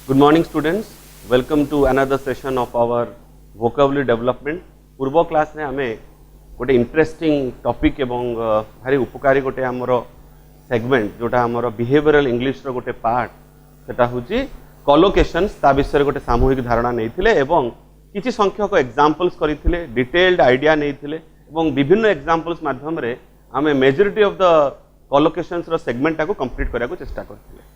Good morning students, welcome to another session of our vocabulary development. पूर्व class रे हमें गोटे इंटरेस्टिंग टॉपिक एवं भारी उपकारी गोटे आमर सेगमेंट जोटा आमर बिहेवियरल इंग्लिश रो गोटे पार्ट सेटा होची कलोकेशंस ता विषय गोटे सामूहिक धारणा नैथिले एवं किछि संख्यक एग्जांपल्स करिथिले डिटेल्ड आइडिया नैथिले एवं विभिन्न एग्जांपल्स माध्यम रे हमें मेजॉरिटी ऑफ द कलोकेशंस रो सेगमेंट को कंप्लीट करने को चेष्टा करथिले।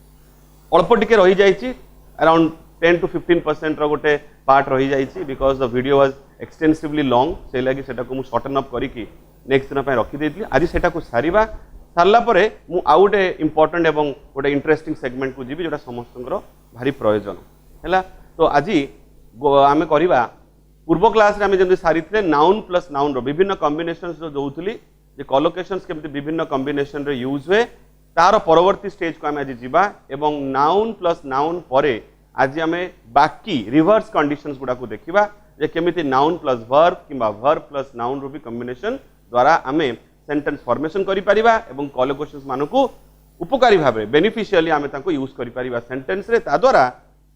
अल्प टिके रही जाइछि अराउंड 10 to 15% रो गोटे पार्ट रही जाइछि because the video was extensively long से लगी सेटा को मु शॉर्टन अप करिकि नेक्स्ट दिन पे रखि देइथि। आज सेटा को सारिबा सारला परे मु आउ गोटे इंपोर्टेंट एवं गोटे इंटरेस्टिंग सेगमेंट को जीवी जोटा समस्तंकर भारी प्रयोजन हैला। तो आज आमे करिबा पूर्व क्लास रे आमे जेंति सारिथिले नाउन प्लस नाउन रो विभिन्न कॉम्बिनेशंस जो दोउथली जे कलोकेशंस केमति विभिन्न कॉम्बिनेशन रे यूज हुए तार परवर्ती स्टेज को आमे आज जीवा एवं नाउन प्लस नाउन परे आज आमे बाकी रिवर्स कंडीशंस गुडा को देखिबा जे केमिति नाउन प्लस वर्ब किंबा वर्ब प्लस नाउन रो भी कॉम्बिनेशन द्वारा आमे सेंटेंस फॉर्मेशन करि परिबा एवं कलोकेशंस मानको उपकारी भाबे बेनिफिशियली आमे ताको यूज करि परिबा सेंटेंस रे ता द्वारा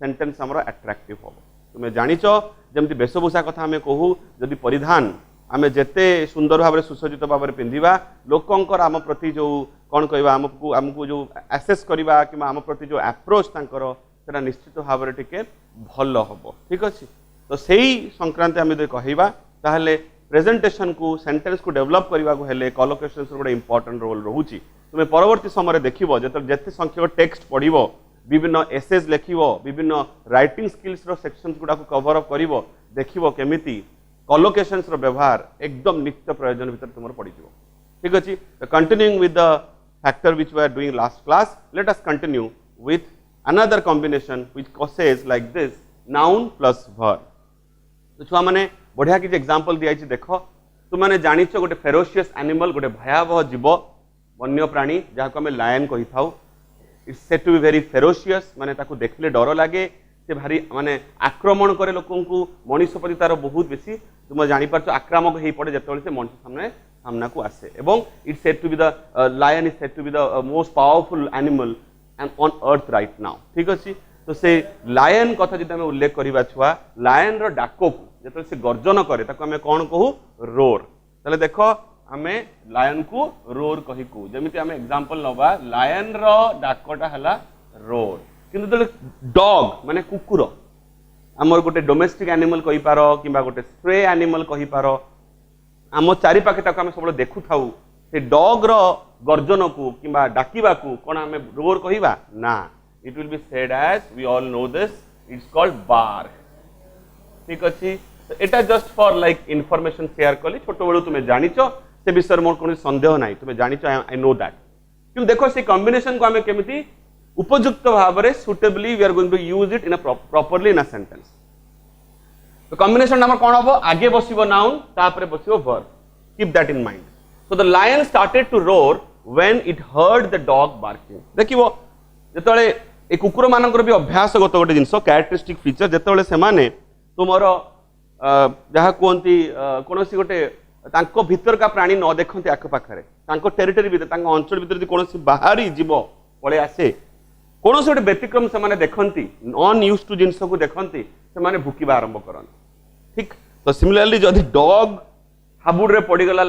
सेंटेंस हमरो अट्रैक्टिव होबो। तुमे जानिचो जेमति वेशभूषा कथा आमे कहू जदि परिधान आमे जेते सुंदर भाबरे सुसज्जित भाबरे पिंधिबा लोकंकर आम प्रति जो कोन कहबा हमकु जो एसेस करिबा किबा आम प्रति जो अप्रोच तांकर सेटा निश्चित भाबरे टिके भल हबो। ठीक अछि। तो सेही संक्रांति आमे जे कहैबा ताहले प्रेजेंटेशन को सेंटेंस को डेवलप करबा को हेले कलोकेशंस रो इंपोर्टेंट रोल रहूची। तुमे परवर्ती समय देखिबो जेते संख्यक टेक्स्ट पढिबो विभिन्न एसेज लेखिबो विभिन्न राइटिंग स्किल्स रो सेक्शंस गुडा को कवर अप करिवो देखिबो केमिति कलोकेशंस रो व्यवहार एकदम नित्य प्रयोजन भीतर तुमर पड़ी जिवो। ठीक अछि। तो continuing with the factor which we are doing last class, let us continue with another combination which says like this noun plus verb. तो छुआ माने बढ़िया कि एग्जांपल दिया छि देखो तु माने जानिछो गोटे फेरोशियस एनिमल गोटे भयावह जीव वन्य प्राणी जहा को हमें लायन कहि थाउ। It's said to be very ferocious माने ताको देखले डर लागे से भारी माने आक्रमण करे लोकन को मनुष्य प्रति तार बहुत बेसी तुम जानि परछो आक्रामक हेई पड़े जेतबेले से मनुष्य सामना को आसे एवं it's said to be the lion is said to be the most powerful animal and on earth right now. ठीक अछि। तो से लायन कथा जदि हमें उल्लेख करिबा छुआ लायन रो डाको को जेतले से गर्जन करे ताको हमें कोन कहू रोर। तले देखो हमें लायन को रोर कहि को जेमिति हमें एग्जांपल नबा लायन रो डाकोटा हला रोर किंतु तले डॉग माने कुकुर हमर गोटे डोमेस्टिक एनिमल कहि पारो किबा गोटे स्ट्रे एनिमल कहि पारो हम चारि पाखे ताको हमें सब देखु थाउ से डॉग रो गर्जन को किंबा डाकिबा को कोन हमें रोर कहिबा ना it will be said as we all know this it's called bark. ठीक अछि। तो एटा just for like information share कली छोटो बेलू तुमे जानिचो से विषय मोर कोन संदेह नाही तुमे जानिचो आई नो दैट कि देखो से कॉम्बिनेशन को हमें केमिति उपयुक्त भाबरे suitably we are going to use it in a properly in a sentence. तो कॉम्बिनेशन नंबर कोन हबो आगे बसिबो नाउन तापरे बसिबो verb keep that in mind. So the lion started to roar when it heard the dog barking. देखिबो जेतले ए कुकुर मानकर भी अभ्यासगत गोटे जिंस कैरेक्टरिस्टिक फीचर जेतले से माने तुमर जहा कोंती कोनोसी गोटे तांको भीतर का प्राणी न देखंती आख पाखरे तांको टेरिटरी भीतर तांको अंचल भीतर जे कोनोसी बाहरी जीव पळे आसे कोनोसी गोटे व्यतिक्रम से माने देखंती नॉन यूज्ड टू जिंस को देखंती से माने भुकिबा आरंभ करन। ठीक। तो सिमिलरली जदि डॉग हाबुड रे पड़ी गला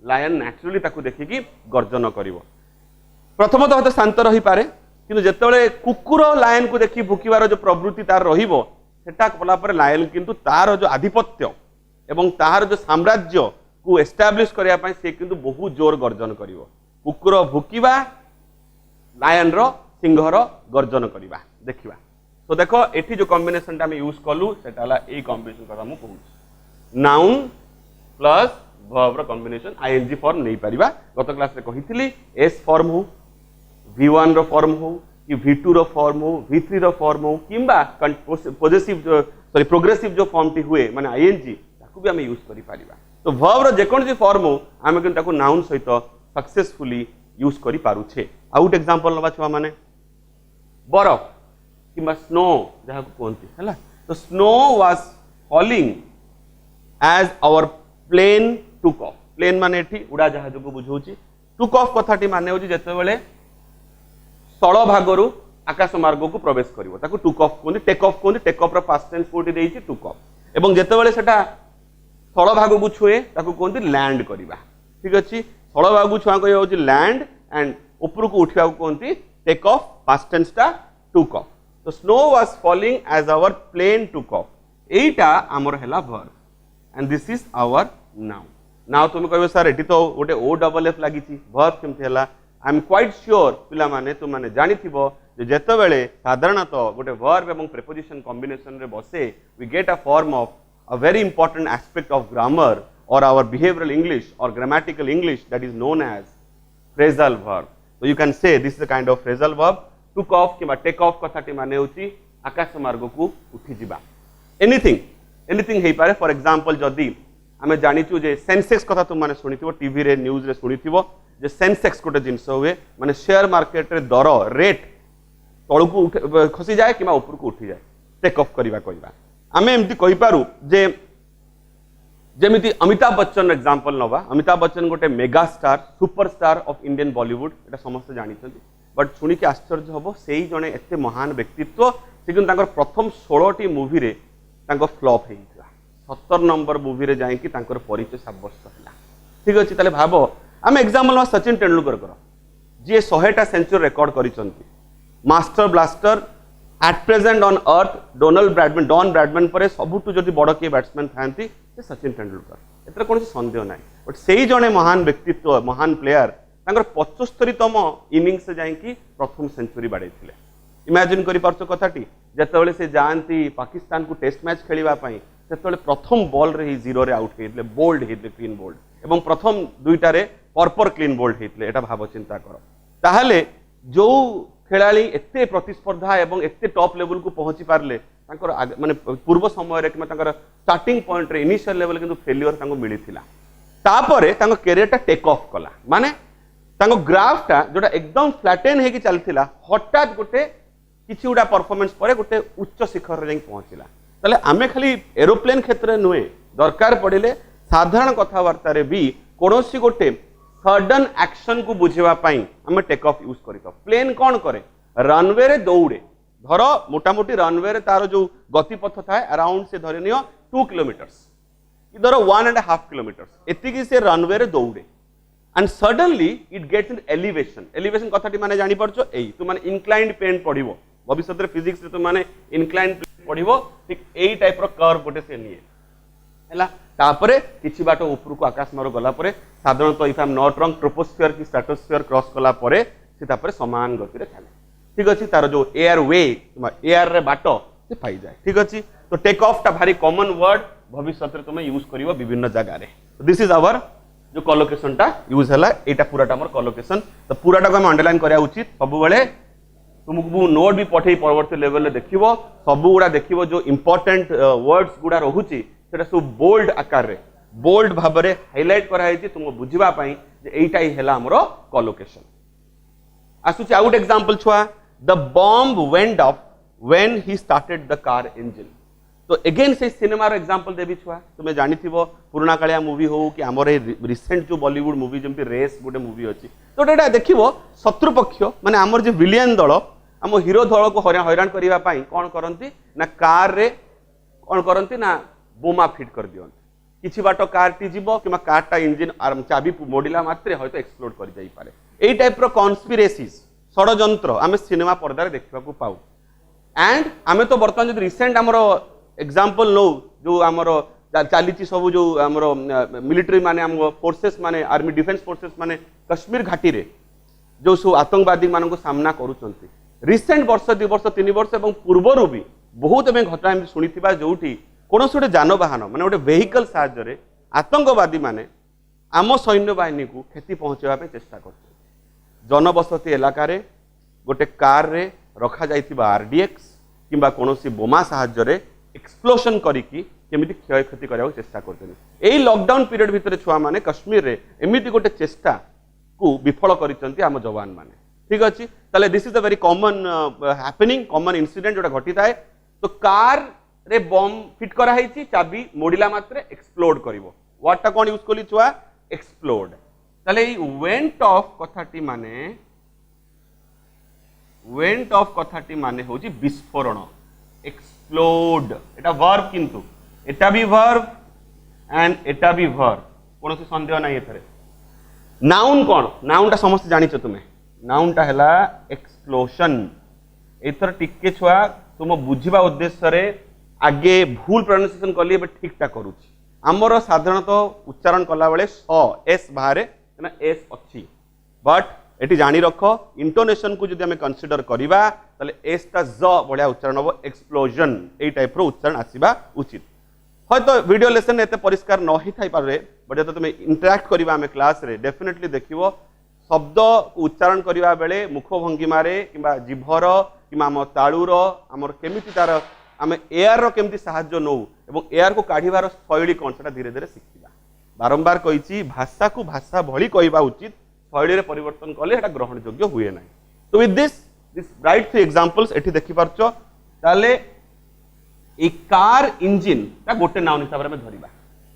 लायन नेचुरली ताकू देखिकी गर्जन करिवो प्रथमतः हते शांत रही पारे किंतु जेतेबेले कुकुर लायन को देखि भुकिबार जो प्रवृत्ति तार रहिबो सेटा कला पर लायन किंतु तार जो आधिपत्य एवं तार जो साम्राज्य को एस्टैब्लिश करिया पय से किंतु बहुत जोर गर्जन करिवो कुकुर भुकिबा लायन रो सिंह रो गर्जन करिबा देखिबा। तो देखो एठी जो कॉम्बिनेशन ता हम यूज कलु सेटा हला ए कॉम्बिनेशन कथा हम कहू नाउन प्लस वर्ब रो कॉम्बिनेशन आईएनजी फॉर्म नहीं परिबा गत क्लास रे कहितली एस फॉर्म हो v1 रो फॉर्म हो कि v2 रो फॉर्म हो v3 रो फॉर्म हो किंबा पॉजिटिव प्रोग्रेसिव जो फॉर्म टी हुए माने आईएनजी ताकू भी हम यूज करि परिबा। तो वर्ब रो जेकोन जे फॉर्म हो हम किन ताकू नाउन सहित सक्सेसफुली यूज करि पारु छे। आउट एग्जांपल लबा छवा माने बरफ किंबा स्नो जहा को कोनती हला। तो snow was falling as our plane took off plane माने एठी उड़ा जहाज को बुझौची टुक ऑफ कथाटी माने होची जेते बेले स्थल भागरु आकाश मार्ग को प्रवेश करिवो ताको टुक ऑफ कोनी टेक ऑफ कोनी टेक ऑफ रो पास्ट टेंस कोटी देइछि टुक ऑफ एवं जेतेबेले सेटा स्थल भाग को छुए ताको कोनती लैंड करिबा ठीक अछि स्थल भाग को छुआ कहै होछि लैंड एंड ऊपर को उठिया को कोनती टेक ऑफ पास्ट टेंस टा टुक ऑफ तो snow was falling as our plane took off एटा हमर हैला verb and this is our noun now तुम कहबे सर एटी तो गोटे ओ डबल एफ लागी छी वर्ब केमथि हैला आई एम क्वाइट श्योर पिला माने तुम माने जानिथिबो जे जेतेबेले साधारणतः गोटे वर्ब एवं प्रीपोजिशन कॉम्बिनेशन रे बसे we get a form of a very important aspect of grammar or our behavioral English or grammatical English that is known as phrasal verb. So you can say this is the kind of phrasal verb. Took off किंबा take off कथाटी माने होची आकाश मार्ग को उठी जिबा. Anything हे पारे for example जदि आमे जानिचु जे सेंसेक्स कथा तुम माने सुनिथिबो टीवी रे न्यूज रे सुनिथिबो जे सेंसेक्स कोटे जिंस हुए माने शेयर मार्केट रे दर रेट तळकु खसी जाए किंबा ऊपर को उठी जाए टेक ऑफ करिबा कहबा आमे एमती कहि पारु जे जेमिति अमिताभ बच्चन एग्जांपल नवा अमिताभ बच्चन गोटे mega star superstar of Indian Bollywood एटा समस्त जानिछन्ती बट सुनी के आश्चर्य हबो सेही जने एते महान व्यक्तित्व से किन तांकर प्रथम 16 टी मूवी रे तांको फ्लॉप हेइथिला 70 नंबर मूवी रे जाई कि तांकर परिचय साब्यस्त हला ठीक अछि तले भाबो आमे एग्जांपल सचिन तेंदुलकर करो जे 100 टा सेंचुरी रिकॉर्ड करिसन्ती master blaster at present on earth Donald Bradman Don Bradman पर सबुठु जदि बड़ किए बैट्समैन थांती से सचिन तेंदुलकर एतर कोन संदेह नाही बट सेही जने महान व्यक्तित्व महान प्लेयर तांकर 75तम इनिंग्स से जाई कि प्रथम सेंचुरी बाडैथिले इमेजिन करि परछो कथाटी जेतेबेले से जानती पाकिस्तान को टेस्ट मैच खेलिबा पई सेतेबेले प्रथम बॉल रे ही जीरो रे आउट हेइतले बोल्ड हेइतले क्लीन बोल्ड एवं प्रथम दुईटा रे परपर क्लीन बोल्ड हेइतले एटा भाव चिंता करो ताहाले जो खेलाड़ी एते प्रतिस्पर्धा एवं एते टॉप लेवल को पहुंची पारले तांकर माने पूर्व समय रे कि तांकर स्टार्टिंग पॉइंट रे इनिशियल लेवल किंतु फेलियर तांको मिलिथिला तापरे तांको कैरियर ता टेक ऑफ कला माने तांको ग्राफ ता जोटा एकदम फ्लैटेन हे कि चलथिला हठात गोटे किछि उडा परफॉर्मेंस परे गोटे उच्च शिखर रे पहुंचीला तले आमे खाली एरोप्लेन क्षेत्र नुए दरकार पड़िले साधारण कथावार्ता रे भी कोनोसी गोटे सडन एक्शन को बुझेवा पाई हमें टेक ऑफ यूज करितो प्लेन कौन करे रनवे रे दौड़े धर मोटामोटी रनवे रे तार जो गतिपथ थाए अराउंड से धरि नियो 2 किलोमीटर्स इधर 1.5 किलोमीटर्स एतिकी से रनवे रे दौड़े and suddenly it gets in elevation कथाटी माने जानि परछो एई तु माने इंक्लाइंड प्लेन पढिबो भविष्य रे फिजिक्स रे तु माने इंक्लाइंड प्लेन पढिबो ठीक एई टाइप रो कर्व गोटे से निये हैला तापरे किछि बाटो ऊपर को आकाश मार्ग गला परे साधारणतः if I am not wrong troposphere की स्ट्रेटोस्फियर क्रॉस कला परे से तापरे समान गति रे चले ठीक अछि तार जो एयर वे एयर रे बाटो से पाई जाए ठीक अछि तो टेक ऑफ ता भारी कॉमन वर्ड भविष्य रे तुमे यूज करिवो विभिन्न जगह रे दिस इज आवर जो कोलोकेशन टा यूज हला एटा पूराटा हमर कोलोकेशन तो पूराटा को हम अंडरलाइन करिया उचित सब बेले तुमको नोट भी पठेई परवर्ती लेवल रे देखिवो सब गुडा देखिवो जो इंपोर्टेंट वर्ड्स गुडा रहुची सेटा सब बोल्ड आकार रे बोल्ड भाव रे हाइलाइट करा है तुमको बुझिबा पई जे एइटा ही हैला हमरो कोलोकेशन आसुची आउट एग्जांपल छुआ the bomb went of when he started the car engine तो अगेन से सिनेमा रो एग्जांपल देबी छुआ तुमे जानिथिबो पुराना कालिया मूवी हो कि हमर रिसेंट जो बॉलीवुड मूवी जेमति रेस गोटे मूवी अछि तो एटा देखिबो शत्रुपक्ष माने हमर जे विलियन दल हम हीरो दल को हैरान करिवा पई कोन करंती ना कार रे कोन करंती ना बोमा फिट कर दियंती किछि बाटो कार टी जीवो किमा कारटा इंजन आरम चाबी मोडिला मात्रे हयतो एक्सप्लोड कर जाई पारे एई टाइप रो कॉन्स्पिरेसीज षडयंत्र आमे सिनेमा पर्दा रे देखबा को पाऊ एंड आमे तो वर्तमान जो रिसेंट हमरो एग्जांपल लो जो हमरो चालीची सब जो हमरो मिलिटरी माने हमरो फोर्सेस माने आर्मी डिफेंस फोर्सेस माने कश्मीर घाटी रे जो सो आतंकवादी मानन को सामना करूचंती रिसेंट वर्ष 2 वर्ष 3 वर्ष एवं पूर्वरु भी बहुत एवं घटना हम सुनिथिबा जोठी कोनोस गोटे जानवाहन माने गोटे वेहिकल साहाय्य आतंकवादी माने आम सैन्य बाहिनी को क्षति पहुंचावा पे चेष्टा करते जनबसती इलाका रे गोटे कार रे रखा जाइथिबा आरडीएक्स किंबा कोनोसी बोमा साहाय्य एक्सप्लोशन करिकी केमिति क्षय क्षति करिया चेष्टा करते एई लॉकडाउन पीरियड भितर छुआ माने कश्मीर रे एमिति गोटे चेष्टा को विफल करिसंती आम जवान माने ठीक अछि ताले this is a very common happening common incident जोटा घटी थाए तो कार रे बॉम्ब फिट करा हैछि चाबी मोडिला मात्रे एक्सप्लोड करिवो वर्ड ता कोन यूज कोली छुआ एक्सप्लोड ताले वेंट ऑफ कथाटी माने वेंट ऑफ कथाटी माने होची विस्फोरण एक्सप्लोड एटा वर्ब किंतु एटा भी वर्ब एंड एटा भी वर्ब कौन संदेह ना एथरे नाउन कौन नाउन टा समस्त जानिछ तुमे नाउन टा हैला एक्सप्लोशन एथर टिके छुआ तुम बुझिबा उद्देश्य रे आगे भूल प्रोनाउंसिएशन कली एबे ठीक टा करूची हमर साधारणतः उच्चारण कला बेले स एस बाहर ना एस अच्छी बट एटी जानी रख इंटोनेशन को जदि हमें कंसीडर करिबा ताले एस टा ज बढ़िया उच्चारण हबो एक्सप्लोजन ए टाइप रो उच्चारण आसीबा उचित हयतो वीडियो लेसन एते परिष्कार न ही थाई पारे बट जब तुम इंटरैक्ट करिबा हमें क्लास रे डेफिनेटली देखिवो शब्द को उच्चारण करिबा बेले मुख भंगिमा रे किबा जीभर किबा हम ताळुर हमर केमिति तार आम एयर रो केमिति सहाय्य नौ एवं एयर को काढिबार शैली कोन सेटा धीरे धीरे शिखिबा बारंबार कहिछि भाषा को भाषा भली कहिबा उचित शैली रे परिवर्तन कले एटा ग्रहण योग्य हुए नाही तो with this right three examples एठी देखि पारछो ताले ए कार इंजिन ता गोटे नाउन हिसाब रे हम धरिबा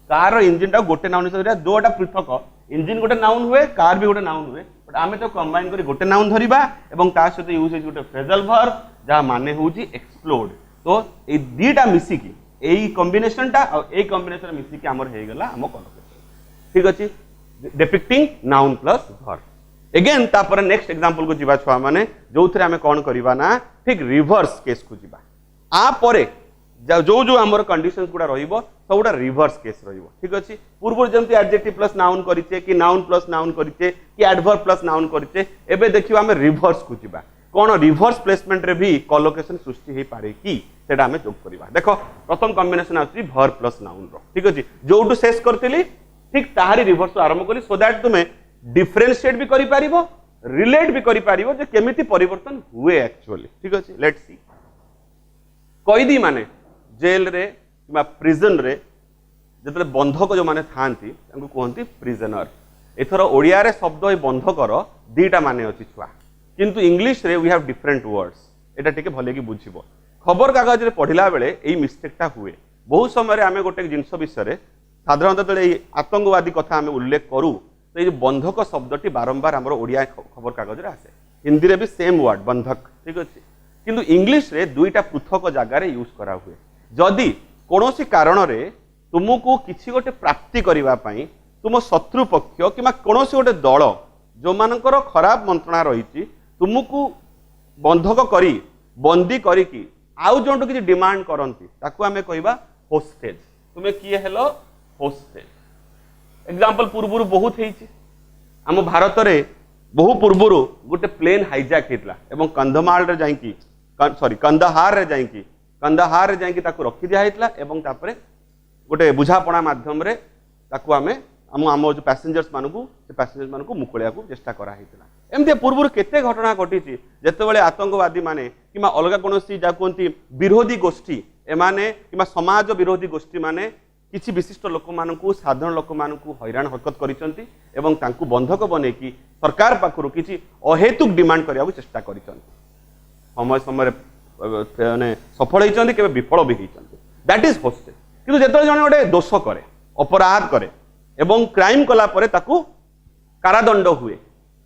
कार रो इंजिन ता गोटे नाउन हिसाब रे दोटा पृथक इंजिन गोटे नाउन हुए कार भी गोटे नाउन हुए बट आमे तो कंबाइन करी गोटे नाउन धरिबा एवं ता सहित यूज होई गोटे फ्रेजल वर्ब जहा माने होउची एक्सप्लोड तो ए दीटा मिसी की एई कॉम्बिनेशन टा और ए कॉम्बिनेशन मिसी की हमर हे गेला हम कॉलोकेशन ठीक अछि depicting noun plus verb again तापर नेक्स्ट एग्जांपल को जिबा छुआ माने जो थरे हमें कोन करिबा ना ठीक रिवर्स केस को जिबा आ परे जो जो हमर कंडीशंस गुडा रहिबो सबुडा रिवर्स केस रहिबो ठीक अछि पूर्व जेमति एडजेक्टिव प्लस नाउन करिचे कि नाउन प्लस नाउन करिचे कि एडवर्ब प्लस नाउन करिचे एबे देखिबा हमें रिवर्स को जिबा कोन रिवर्स प्लेसमेंट रे भी कॉलोकेशन सृष्टि हे पारे कि सेटा हमें जोग करिबा देखो प्रथम कॉम्बिनेशन आछि वर्ब प्लस नाउन रो ठीक अछि जोटू शेष करथिली ठीक ताहारी रिवर्स आरंभ करी सो दैट तुमे डिफरेंशिएट भी करि पारिबो रिलेट भी करि पारिबो जे केमिति परिवर्तन हुए एक्चुअली ठीक अछि लेट्स सी कैदी माने जेल रे किबा प्रिजन रे जतले बंधक जो माने थांती तांको कहंती प्रिजनर एथरो ओडिया रे शब्द ए बंधकर दीटा माने अछि छुआ किंतु इंग्लिश रे वी हैव डिफरेंट वर्ड्स एटा टिके भले की बुझिबो खबर कागज रे पढिला बेले एई मिस्टेक टा हुए बहुत समय रे आमे गोटे जिंस विषय रे साधारणतः तले आतंकवादी कथा आमे उल्लेख करू तो ये बंधक शब्दटी बारंबार हमर ओडिया खबर कागज रे आसे हिंदी रे भी सेम वर्ड बंधक ठीक अछि किंतु इंग्लिश रे दुईटा पृथक जगह रे यूज करा हुए जदि कोनोसी कारण रे तुमको किछि गोटे प्राप्ति करिवा पई तुम शत्रु पक्ष किमा कोनोसी गोटे दल जो मानकर खराब मंत्रणा रहिछि तुमको बंधक करी बंदी करी की आउ जोंटो किछि डिमांड करंती ताकू हमें कहबा होस्टेज तुमे किए हेलो होस्टेज एग्जांपल पूर्वरु बहुत हेछि हम भारत रे बहु पूर्वरु गोटे प्लेन हाईजैक हेतला एवं कंधमाल रे जाईकी सॉरी कंदहार रे जाईकी ताकू रखि दिया हेतला एवं तापरे गोटे बुझापणा माध्यम रे ताकू हमें आम जो पैसेंजर्स मानू मुकुलिया को चेष्टा करा हेतला एमती पूर्व केते घटना घटी जेतेबेले आतंकवादी माने किमा अलग कोनोसी जा कोंती विरोधी गोष्ठी एमाने किमा समाज विरोधी गोष्ठी माने किछि विशिष्ट लोक मानकू साधारण लोक मानकू हैरान हरकत करिसंती एवं तांकू बंधक बने कि सरकार पाखरु किछि अहेतुक डिमांड करिया चेष्टा करिसंती समय समय माने सफल होइसंती केबे विफल भी होइसंती दैट इज होस्टेज किंतु जेतेबेले जने गोटे दोष करे अपराध करे एवं क्राइम कला परे ताकू कारादंड हुए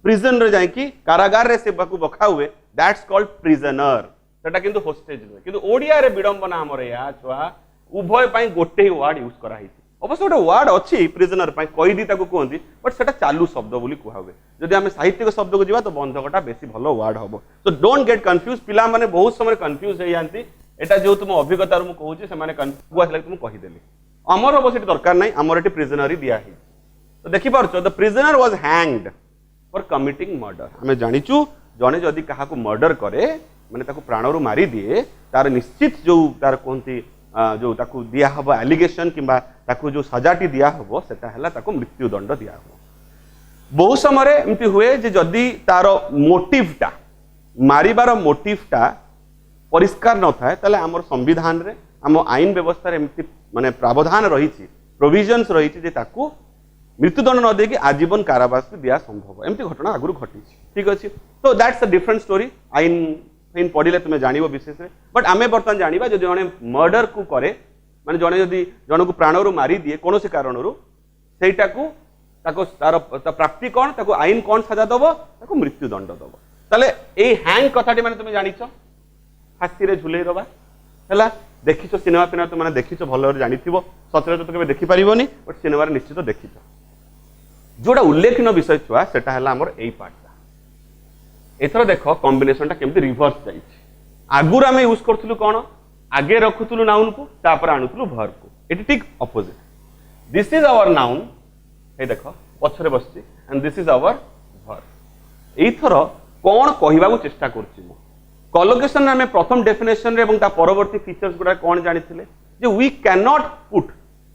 प्रिजन रे जाईकी कारागार रे सेबाकू बखा हुए दैट्स कॉल्ड प्रिजनर सेटा किंतु होस्टेज हुए किंतु ओडिया रे विडंबना हमर या छुआ उभय पाई गोटे ही वर्ड यूज करा हिची अवश्य गोटे वर्ड अच्छी प्रिजनर पाई कैदी ताकू कहंती बट सेटा चालू शब्द बोली कुहा हुए जदि हम साहित्यिक शब्द को जिबा तो बंधकटा बेसी भलो वर्ड हबो सो डोंट गेट कंफ्यूज पिला माने बहुत समय कंफ्यूज हे जानती एटा जो तुम अभिज्ञता रे मु कहूची से माने कंफ्यूज आसला तुम कहि देली अमर अवश्य दरकार नहीं आमर एटी प्रिजनर ही दिया है तो देखि पारछो the prisoner was hanged for committing murder हमें जानिचु जने जदि काहा को मर्डर करे माने ताकू प्राणरू मारी दिए तार निश्चित जो तार कोंती जो ताकू दिया हबो एलिगेशन किंबा ताकू जो सजाटी दिया हबो सेटा हला ताकू मृत्यु दंड दिया हबो बहु समय एमती हुए जे जदि तार मोटिवटा मारिबार मोटिवटा परिष्कार न थाए ताले हमर संविधान रे हम आईन व्यवस्था रे एमती माने प्रावधान रही प्रोविजन्स रही जे ताकू मृत्युदंड न देकी आजीवन कारावास दिया संभव एमती घटना आगुरु घटी ठीक अच्छे तो दैट्स अ डिफरेंट स्टोरी आईन फाइन पढ़ले तुम्हें जानव विशेष बट आम बर्तमान जाना जो जड़े मर्डर को करे माने जड़े जदि जन को प्राणरू मारी दिए कौन से कारण तार प्राप्ति कौन ताको आईन कौन सजा दब ताको मृत्युदंड दब ताले ए हैंग कथाटी माने तुम जानिछ फांसी रे झुलेई दबा हैला देखिछ सिनेमा पिना तुम माने देखिछ भलो जानिथिबो सचराचर तो केबे देखि परिबोनी बट सिनेमा रे निश्चित देखिछ जोड़ा उल्लेखनीय विषय छुआ सेटा हला हमर एई पार्ट एथरो देखो कॉम्बिनेशन टा केमति रिवर्स जाइछ आगुर आमे यूज करथुलु कोन आगे रखुथुलु नाउन को तापर आनुथुलु वर्ब को एटी ठीक opposite this is our noun हे देखो पछरे बसछि and this is our verb एथरो कोन कहिबा को चेष्टा करछि मो कोलोकेशन में प्रथम डेफिनेशन रे एवं ता परवर्ती फीचर्स गुडा कोन जानिथिले जे we can not put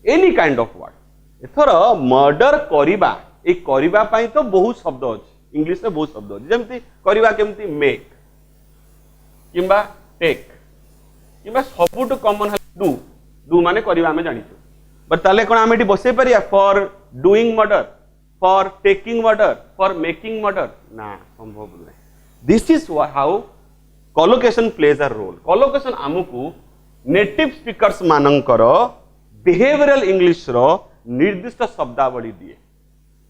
any kind of word एथरो मर्डर करिबा ए करिबा पई तो बहुत शब्द अछि इंग्लिश रे बहुत शब्द अछि जेमति करिबा केमति मेक किंबा टेक किंबा सबुट कॉमन डू डू माने करिबा हमें जानिछु बट ताले कोन हमें बसे परिया for doing murder for taking murder for making murder ना संभव नै this is how collocation plays a role collocation आमको नेटिव स्पीकर्स मानकर बिहेवियरल इंग्लिश रो निर्दिष्ट शब्दावली दिए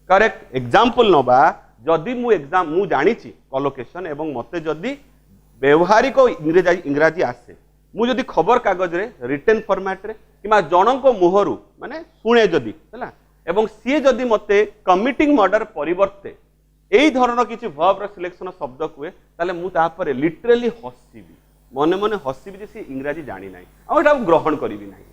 करेक्ट एग्जांपल नबा जदि मु जानिछि कोलोकेशन एवं मते जदि व्यवहारिक इंग्राजी आसे मु जदि खबर कागज रे रिटन फॉर्मेट रे किमा जनको मुहरु माने सुने जदि हला एवं सी जदि मते कमिटिंग मर्डर परिवर्ते एई धरण किछि वर्ब रो सिलेक्शन शब्द कुए ताले मु ता पर लिटरली हसिबी मने मने हसिबी जे सी इंग्राजी जानि नाही आ एटा ग्रहण करिवि नाही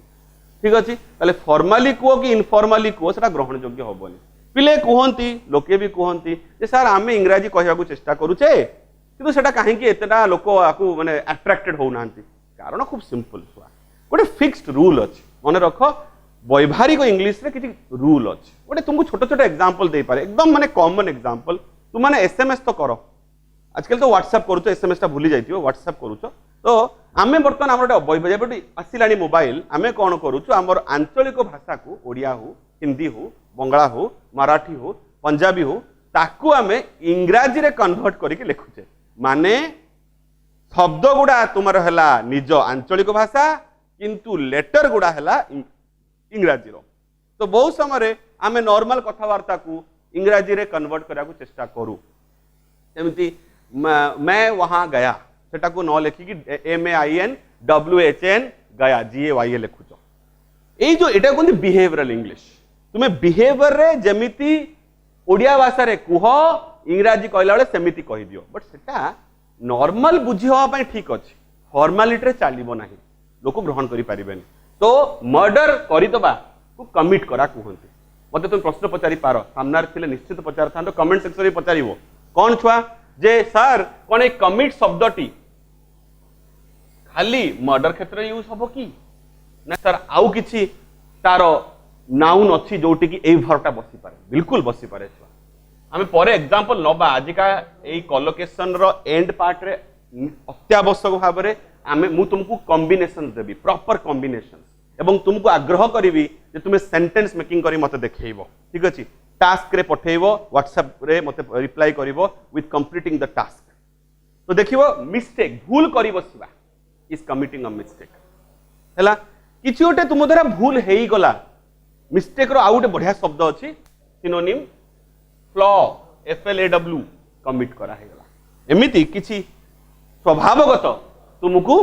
ठीक अछि ताले फॉर्मली को कि इनफॉर्मली को सेटा ग्रहण योग्य होबनी पिले कहंती लोके भी कहंती जे सर आमे इंग्राजी कहबा को चेष्टा करूचे किंतु सेटा काहे कि एतटा लोक आकु माने अट्रैक्टेड हो नांती कारण खूब सिंपल छुआ गोटे फिक्स्ड रूल अछि मने रखो व्यवहारिक इंग्लिश रे किछि रूल अछि गोटे तुमको छोट छोट एग्जांपल दे पारे एकदम माने कॉमन एग्जांपल तुम माने एसएमएस तो करो आजकल तो व्हाट्सएप करूचो एसएमएस टा भूली जाइतियो व्हाट्सएप करूचो तो आमे बर्तमान हमर वैभवटी आसिलानी मोबाइल आमे कोन करूचो हमर आंचलिक भाषा को ओडिया हो हिंदी हो बंगला हो मराठी हो पंजाबी हो ताकू आमे इंग्राजी रे कन्वर्ट करके लिखुचे माने शब्द गुडा तुमर हला निज आंचलिक भाषा किंतु लेटर गुडा हला इंग्राजी रो तो बहुत समय आमे नॉर्मल कथावार्ता को इंग्राजी रे कन्वर्ट करा को चेष्टा करू एमती मैं वहां गया सेटा को न लेखि कि MAINWHN गया GAYA लिखुचो ए जो एटा कोन बिहेवियरल इंग्लिश तुमे बिहेवियर रे जेमिति ओडिया भाषा रे कुह इंग्राजी कहला बेले सेमिति कहि दियो बट सेटा नॉर्मल बुझी होवा पई ठीक अछि फॉर्मालिटी रे चालिबो नाही लोक ग्रहण करि परिबेन तो मर्डर करि दबा को कमिट करा कहंती मते तुम प्रश्न पचारि पारो सामनार थिले निश्चित पचार थांतो कमेंट सेक्शन रे पचारिबो कोन छुआ जे सर कोन ए कमिट शब्दटी खाली मर्डर क्षेत्र यूज हबो की ना सर आउ किछि तारो नाउन अछि जोटी की एई भरटा बसी पारे बिल्कुल बसी पारे छुआ हमें परे एग्जांपल नबा आजिका एई कोलोकेशन रो एंड पार्ट रे अत्यावश्यक भाव रे आमे मु तुमको कॉम्बिनेशन देबी प्रॉपर कॉम्बिनेशन एवं तुमको आग्रह करिवि जे तुमे सेंटेंस मेकिंग करी मते देखैबो ठीक अछि टास्क रे पठेइबो व्हाट्सएप रे मते रिप्लाई करिवो विथ कंप्लीटिंग द टास्क तो देखिवो मिस्टेक भूल करी बसिबा इज कमिटिंग अ मिस्टेक हैला किछि ओटे तुम द्वारा भूल हेई गला मिस्टेक रो आउट बढ़िया शब्द अछि सिनोनिम फ्लॉ FLAW कमिट करा हे गला एमिति किछि स्वभावगत तुमको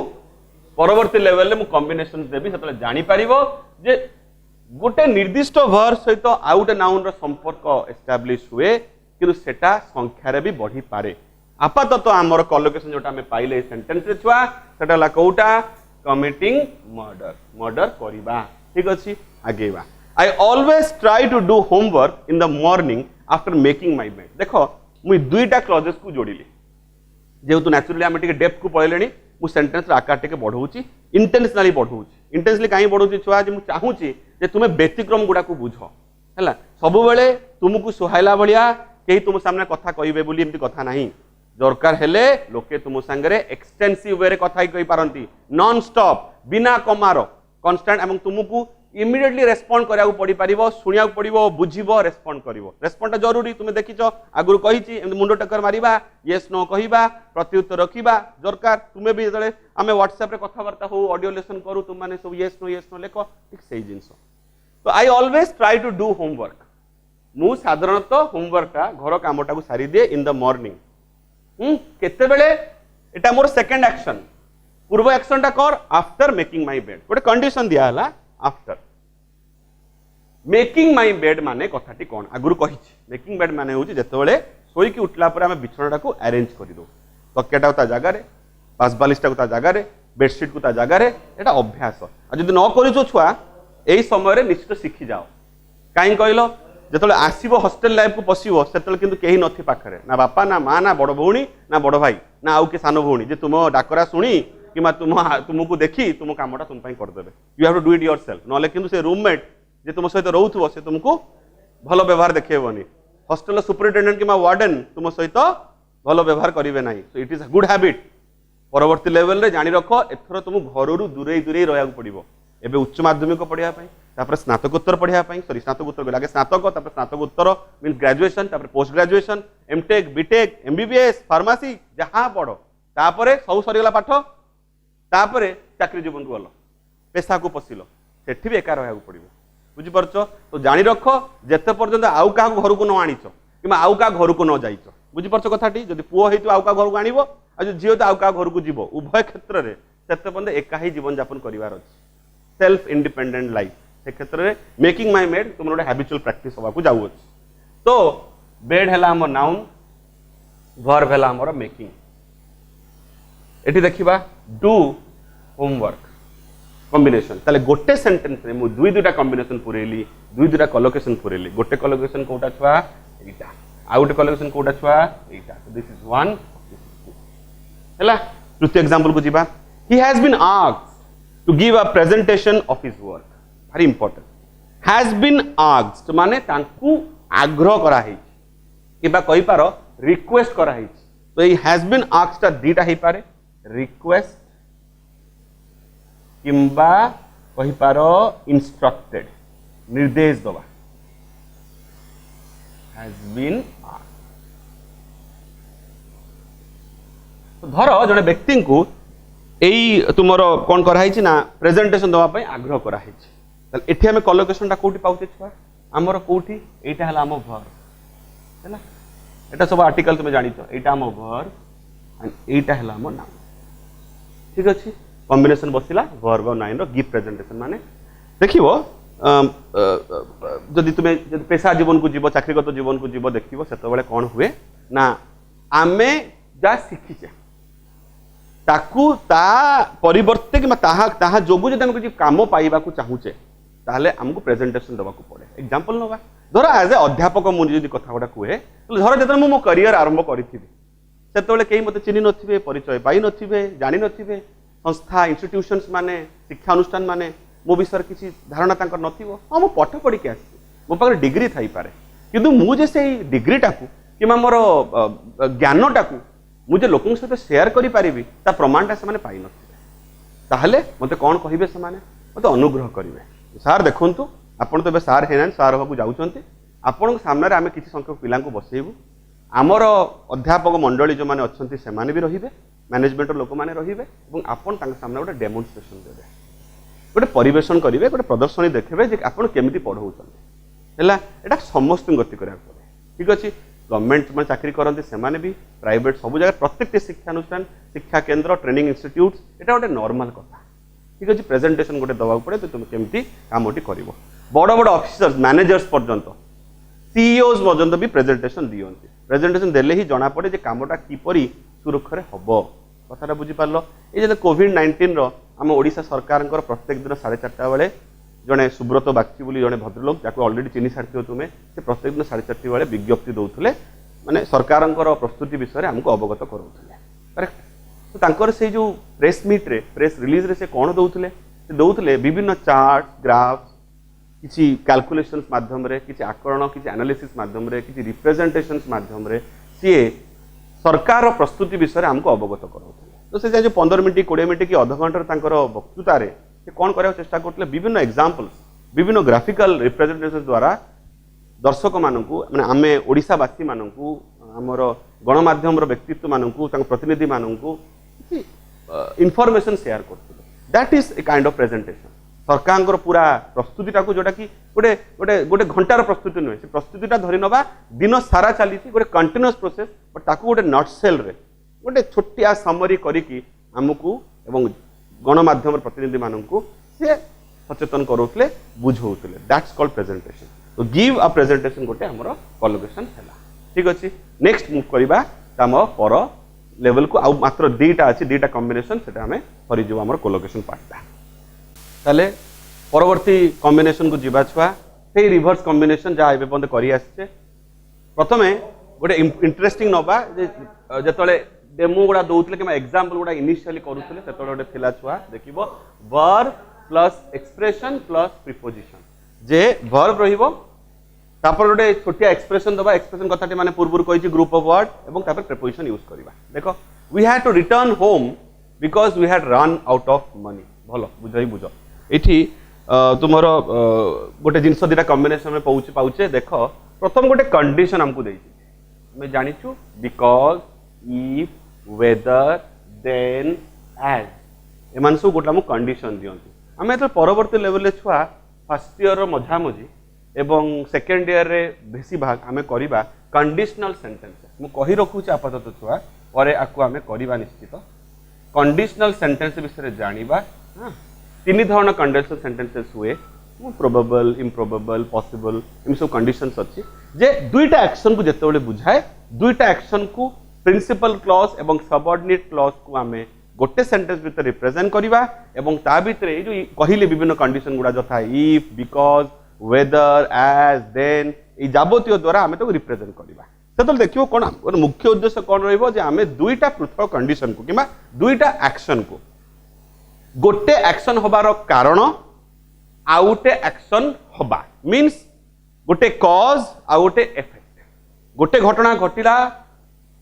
परवर्ती लेवल में कॉम्बिनेशन देबी सेतले जानि परिबो जे गोटे निर्दिष्ट वर्ड सहित आउट नाउन रो संपर्क एस्टैब्लिश हुए किंतु सेटा संख्या रे भी बढ़ी पारे आपातत हमर कोलोकेशन जोटा में पाइले सेंटेंस रे छुआ सेटा ला कोउटा कमिटिंग मर्डर मर्डर करिबा ठीक अछि आगेबा I always try to do homework in the morning after making my bed देखो मुई दुईटा क्लॉजेस को जोड़िली जेहेतु नेचुरली आम टे डेप्थ को पळेलेनी मु सेंटेंस आकार टे बढ़ाऊँ इंटेंशनली बढ़ाऊँ इंटेंशनली कहीं बढ़ाऊँ छुआ जे चाहूँगी जे तुम व्यतिक्रम गुड़ा को बुझ है सब बेले तुमको सुहाइला भाया कहीं तुम सामने कथा कहे बोली एमती कथा नहीं दरकार हेले लोके तुम सांगे एक्सटेंसिव वे कथा कही पारती नॉन स्टॉप बिना कमार कन्स्टांट एवं तुमको इमिडिएटली रेस्पॉन्ड करा पड़ी पार शुणा पड़ो बुझब रेस्पॉन्ड कर रेस्पॉन्ड जरूरी तुम देखिच आगुरी कही मुंड टक्कर मारिबा येस नो कहवा प्रत्युत्तर रखा दरकार तुम्हें भी जो आम व्हाट्सएप रे कथबार्ता हो ऑडियो लेसन करूँ तुम मैंने सब येस नो लेख ठीक से जिनस तो I always try to do homework मु साधारणतः होमवर्कटा घर कामटा को सारी दिए इन द मॉर्निंग केते बेले एटा मोर सेकंड एक्शन पूर्व एक्शन टा कर आफ्टर मेकिंग माय बेड गोटे कंडीशन दिया हला आफ्टर मेकिंग माय बेड माने कथाटी कोन आगुरु कहि मेकिंग बेड माने होची जते बेले सोई की उठला पर हम बिछणाटा को अरेंज करि दो तकियाटा ता जगह रे पासबालिसटा को ता जगह रे बेडशीट को ता जगह रे एटा अभ्यास आ जदि न करिछो छुआ एई समय रे निश्चित सीखी जाओ काई कहलो जतले आसीबो हॉस्टल लाइफ को पसिबो सेतले किंतु केही नथि पाखरे ना बापा ना मां ना बड़ भौणी ना बड़ भाई ना आउ के सानो भौणी जे तुम डाकरा सुनी कि तुमको देखी तुम कामटा तुम कर देबे you have to do it yourself नले किंतु से रूममेट जे तुम सहित रहउथबो से तुमको भलो व्यवहार देखेबनी हॉस्टल सुपरिटेंडेंट कि वार्डन तुम सहित भलो व्यवहार करिवे नाही so it is a good habit परवर्ती लेवल रे जानि रखो एथरो तुम घररू दूरे दूरे रहया पड़िबो एबे उच्च माध्यमिक पढ़िया पई तापर स्नातकोत्तर पढ़िया पई सॉरी स्नातकोत्तर लागे स्नातक तापर स्नातकोत्तर मींस ग्रेजुएशन तापर post graduation MTech BTech MBBS pharmacy जहां पढ़ो तापर सब सरीगला पाठ तापर चाकरी जीवन को गलो पेशा को पसिलो सेठी भी एका रहया पड़िबो बुझी परछो तो जानि रखो जेते पर्यंत आउ का घर को न आनिचो किमा आउ का घर को न जाइचो बुझी परछो कथाटी जदि पुओ हेतु आउ का घर को आनिबो आ जो झियो तो आउ का घर को जीवो उभय क्षेत्र रे सेते पर्यंत एका ही जीवन यापन करिवार अछि सेल्फ इंडिपेंडेंट लाइफ से क्षेत्र में मेकिंग माय बेड तुम गोटे हैबिचुअल प्रैक्टिस होगा जाऊ तो बेड है आम नाउन वर्ब है आम मेकिंग एटी देखिबा डू होमवर्क कॉम्बिनेशन ताले गोटे सेंटेंस रे मु दुई दुटा कॉम्बिनेशन पुरेली दुई दुटा कोलोकेशन पुरेली गोटे कोलोकेशन कोटा छुआ एटा आ गोटे कोलोकेशन कोटा छुआ एटा दिस इज वन हैला तृतीय एग्जांपल को जीवा he has been asked to give a presentation of his work very important has been asked माने तांकु आग्रह करा है किबा कहि पारो रिक्वेस्ट करा है तो ये has been asked दीटा ही पारे रिक्वेस्ट किंबा कहि पारो इंस्ट्रक्टेड निर्देश दवा has been asked तो धरो जने व्यक्ति को एई तुमर कौन कराई ना प्रेजेंटेशन दवाई आग्रह कराई एठी आम कोलोकेशन टा कोठी पाउते छुआ आमर कोठी एटा हला आम वर्ब हैला एटा सब आर्टिकल तुम जानितो एटा आम वर्ब एंड एटा हला आम नाउन ठीक अछि कॉम्बिनेशन बसिला वर्ब और नाउन रो गिव प्रेजेंटेशन माने देखिबो जदि तुमे जदि पेशा जीवन को जीव चाकरीगत जीवन को जीव देखिबो सेतो बेले कोन हुए ना आमे जा शिखिचे ताकू ता परिवर्ते कि ताहा जोगु जदि हम किछि काम पाइबा को चाहूचे ताले हमको प्रेजेंटेशन दवा को पड़े एग्जांपल नवा धर एज ए अध्यापक मु जदि कथा गुडा कुए धर जदि मो करियर आरंभ करिथिबि सेतबेले केही मते चिनि नथिबे परिचय पाई नथिबे जानि नथिबे संस्था इंस्टीट्यूशंस माने शिक्षा अनुष्ठान माने मो विषय किछि धारणा तांकर नथिबो हम मो पाठ पढि के आसी मो पाखरे डिग्री थाई पारे किंतु मु जे सेही डिग्री टाकू किमा मोर ज्ञान टाकू मुझे लोकों सहित शेयर करि पारिबी ता प्रमाणटा से माने पाई नथिबे ताहले मते कोन कहिबे से माने मते अनुग्रह करिवे सार देखंतु आपण तो बे सार हेनान सार होबा जाउचंती आपण सामने रे आमे किछि संख्यक पिलां को बसेइबु आमर अध्यापक मंडली जो माने अछंती से माने भी रहिबे मैनेजमेंट लोक माने रहिबे एवं आपण तांक सामने गोटे डेमोन्स्ट्रेशन देबे गोटे परिवेशन करिवे गोटे प्रदर्शनी देखबे जे आपण केमिति पढौचंती हैला एटा समस्त गति करा पड़े ठीक अछि गवर्नमेंट में चाकरी करते से भी प्राइवेट सब जगह प्रत्येक शिक्षा अनुष्ठान शिक्षा केन्द्र ट्रेनिंग इंस्टीट्यूट एटा गोटे नॉर्मल कथा ठीक अच्छे प्रेजेंटेशन गोटे दवा पड़े तो तुम केमती कामटी कर बड़ बड़ ऑफिसर्स मैनेजर्स पर्यंत सीईओज पर्यंत भी प्रेजेंटेशन दियंती प्रेजेंटेशन देले ही जना पड़े जे कामटा किपरि सुरक्षरे हबो कथाटा बुझी पारलो ए जे कोविड-19 रो हम ओडिशा सरकार प्रत्येक दिन 4:30 बेले जड़े सुब्रत बागची बोली जड़े भद्रलोक जाको ऑलरेडी चिन्ह सारी तुम्हें से प्रत्येक दिन 4:30 बेले विज्ञप्ति दौले माने सरकार प्रस्तुति विषय आमको अवगत करोले करेक्ट तो तांकर से जो प्रेस मीट रे प्रेस रिलीज रे से कौन दौले विभिन्न चार्ट ग्राफ किसी कैलकुलेशंस माध्यम रे किसी आकलन किसी एनालिसिस माध्यम रे किसी रिप्रेजेंटेशंस माध्यम रे सी सरकार प्रस्तुति विषय आमको अवगत करोले तो से जो 15 मिनट 20 मिनट कि अध घंटे वक्तृतारे से कौन करने चेष्टा करते विभिन्न एग्जाम्पल्स विभिन्न ग्राफिकल रिप्रेजेंटेशन द्वारा दर्शक मानू माने आमे ओडिशावासी मानू आमर गणमाध्यम व्यक्तित्व मानू प्रतिनिधि मानू इनफॉरमेशन शेयर करते that is a kind of presentation सरकार पूरा प्रस्तुतिटा को जोटा कि गोटे गोटे गोटे घंटार प्रस्तुति नुहे से प्रस्तुतिटा धरी नवा दिन सारा चली गोटे कंटिन्यूअस प्रोसेस बट ताकू गोटे नटसेल रे गोटे छोटिया समरी करिकी आमको एवं गणमाध्यम प्रतिनिधि मानू से सचेतन करोतले बुझौतले दैट्स कॉल्ड प्रेजेंटेशन तो गिव अ प्रेजेंटेशन गोटे हमर कोलोकेशन हैला ठीक अछि नेक्स्ट मूव करबा हम पर लेवल को आउ मात्र दीटा अछि दीटा कॉम्बिनेशन सेटा हमें सरी जो हमर कोलोकेशन पार्टटा ताले परवर्ती कॉम्बिनेशन को जीवा छुआ से रिवर्स कॉम्बिनेशन जा एबे बंद करी आछे प्रथमे गोटे इंटरेस्टिंग नबा जेतले डेमो गुड़ा दउतले कि एग्जांपल गुड़ा इनिशियली करूतले सेतले गोटे थिला छुआ देखिबो verb plus expression plus preposition जे वर्ब रहिबो तापर गोटे छोटिया एक्सप्रेशन दबा एक्सप्रेशन कथाटी माने पूर्व कहि ग्रुप ऑफ वर्ड एवं तापर प्रीपोजिशन यूज करबा देखो we had to return home because we had run out of money भलो बुझाई बुझ एठी तुमरो गोटे जिंस दिटा कॉम्बिनेशन में पाउचे देखो प्रथम गोटे कंडीशन हमको देछि मैं जानिछु because if whether then as एमान सब गोटे हमको कंडीशन दियंती आम तो परवर्ती लेवल छुआ फर्स्ट इयर मझा मझी एवं सेकेंड इयर रे बेसी भाग आम करवा कंडीशनल सेंटेंस मु कहि रखुची आपातत छुआ पर आकु आम करवा निश्चित कंडीशनल सेंटेंस विषय जानिबा तीन धरण कंडीशनल सेंटेंसेस हुए प्रोबेबल इम्प्रोबेबल पॉसिबल इन सब कंडीशंस अच्छी जे दुईटा एक्शन को जिते बुझाए दुईटा एक्शन को प्रिंसिपल क्लॉज एवं सबऑर्डिनेट क्लॉज को आम गोटे सेंटेंस भीतर रिप्रेजेंट करवा एवं ता भीतर जो कहले विभिन्न कंडीशन गुड़ा जो था if because whether as then ये जाबतीय द्वारा आम तो रिप्रेजेंट करवा से देखियो कौन मुख्य उद्देश्य कौन रहिबो जे आम दुईटा पृथक कंडीशन को किंबा दुईटा एक्शन को गोटे एक्शन होबार कारण आउटे एक्शन होबा मीन्स गोटे कॉज आ गोटे इफेक्ट गोटे घटना घटिला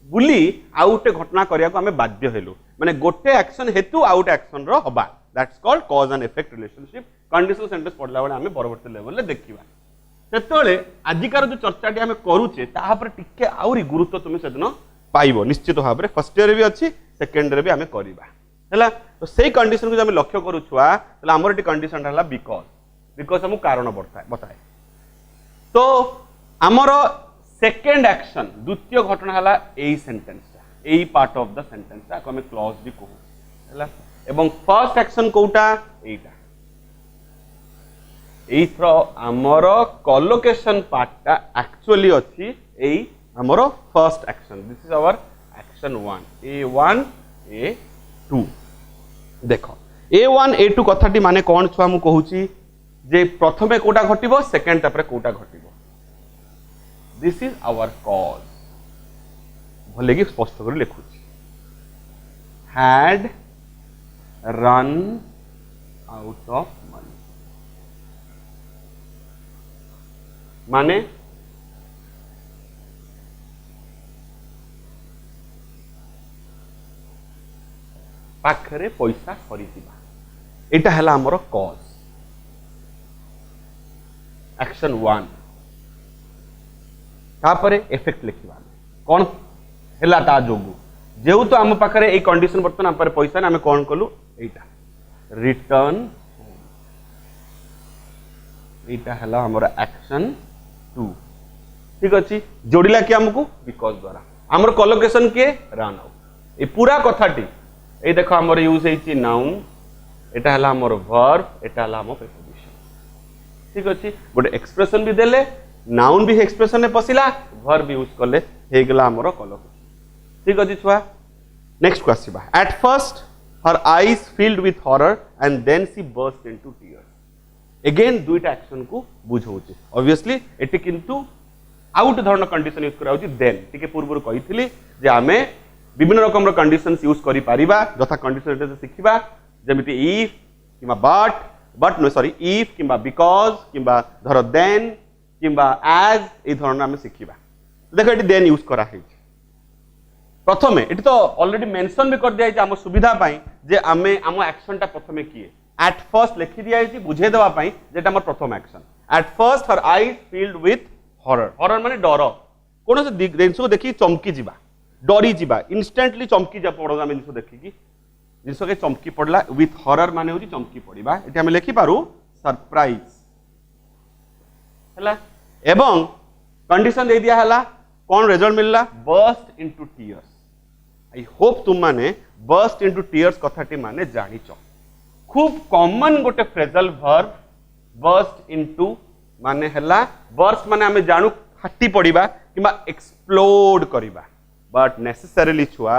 बुली आउटे घटना करिया को हमें बाध्य हेलु माने गोटे एक्शन हेतु आउट एक्शन रो होबा that's called cause and effect relationship conditional sentence पढ़ला बेले हमें परवर्ती लेवल रे देखिबा सेतोले आजिकार जो चर्चाटी हमें करूचे ताहा पर टिके आउरी गुरुत्व तुम सेदिन पाइबो निश्चित भाव में फर्स्ट ईयर भी अच्छी सेकेंड ईयर भी हमें करबा हैला तो सेही कंडीशन को हमें लक्ष्य करू छुआ तले हमर टी कंडीशन हला बिकॉज बिकॉज हम कारण बताए तो हमर सेकेंड एक्शन द्वितीय घटना हला एई सेंटेंस एई पार्ट ऑफ द सेंटेंस को हमें क्लॉज भी कहू हैला एवं फर्स्ट एक्शन कोटा एटा एई थ्रो हमर कोलोकेशन पार्टटा एक्चुअली अछि एई हमर first action this is our action 1 A1 A2 देखो A1 A2 कथाटी माने कौन छुआ मु कहूची जे प्रथमे कोटा घटिबो सेकेंड तापरे कोटा घटिबो दिस इज आवर कॉज भले कि स्पष्ट कर लिखुची had run out of money माने पाखरे पैसा सरी जिबा एटा हला हमर कॉज एक्शन 1 तापरे इफेक्ट लिखिबा कोन हला ता जोगु जेउ तो हम पाखरे ए कंडीशन बर्तन हम पर पैसा ना हम कोन कलु एटा रिटर्न एटा हला हमर एक्शन 2 ठीक अछि जोडिला कि हमकु बिकॉज द्वारा हमर कोलोकेशन के रन आउट ए पूरा कथाटी ए देखो हमर यूज है नाउन एटा हला हमर वर्ब एटा हला हमर प्रीपोजिशन ठीक अछि गोटे एक्सप्रेशन भी देले नाउन भी एक्सप्रेशन में पसिला वर्ब भी यूज करले हे गला हमर कोलोकेशन ठीक अछि छुआ नेक्स्ट को आसीबा at first her eyes filled with horror and then she burst into tears again दुईटा एक्शन को बुझौछि ऑब्वियसली एटी किंतु आउट धरण कंडीशन यूज करा होछि देन टिके पूर्व कहिथिली जे आमे विभिन्न रकम कंडीशंस यूज करि पारिबा जथा कंडीशन शिखिबा जेमिति इफ किबा बट नो सॉरी इफ किबा बिकॉज किबा धर देन किबा एज ए धरण आमे शिखिबा देखो एटी देन यूज करा है प्रथमे एटी तो ऑलरेडी मेंशन भी कर दिया है हम सुविधा पाई जे आमे हम एक्शनटा प्रथमे किए एट फर्स्ट लिखि दिया है बुझे देवा पाई जेटा हमर प्रथम action at first her eyes filled with horror horror माने डर कोन से जिंस को देखि चमकी जिबा डरी जिबा इंस्टेंटली चमकी जा पड़ो आम जिन देखिकी जिनस के चमकी पड़ला विथ हरर माने होची चमकी पड़िबा एठी हम लिखि पारू सरप्राइज हला एवं कंडीशन दे दिया हला कौन रिजल्ट मिलला burst into tears I hope तुम माने बर्स्ट इनटू टीयर्स कथाटी माने जानिच खूब कॉमन गोटे फ्रेजल वर्ब बर्स्ट इनटू माने हला बर्स्ट माने हमें जानू फाटी पड़िबा किबा एक्सप्लोड करिबा बट नेसेसरीली छुआ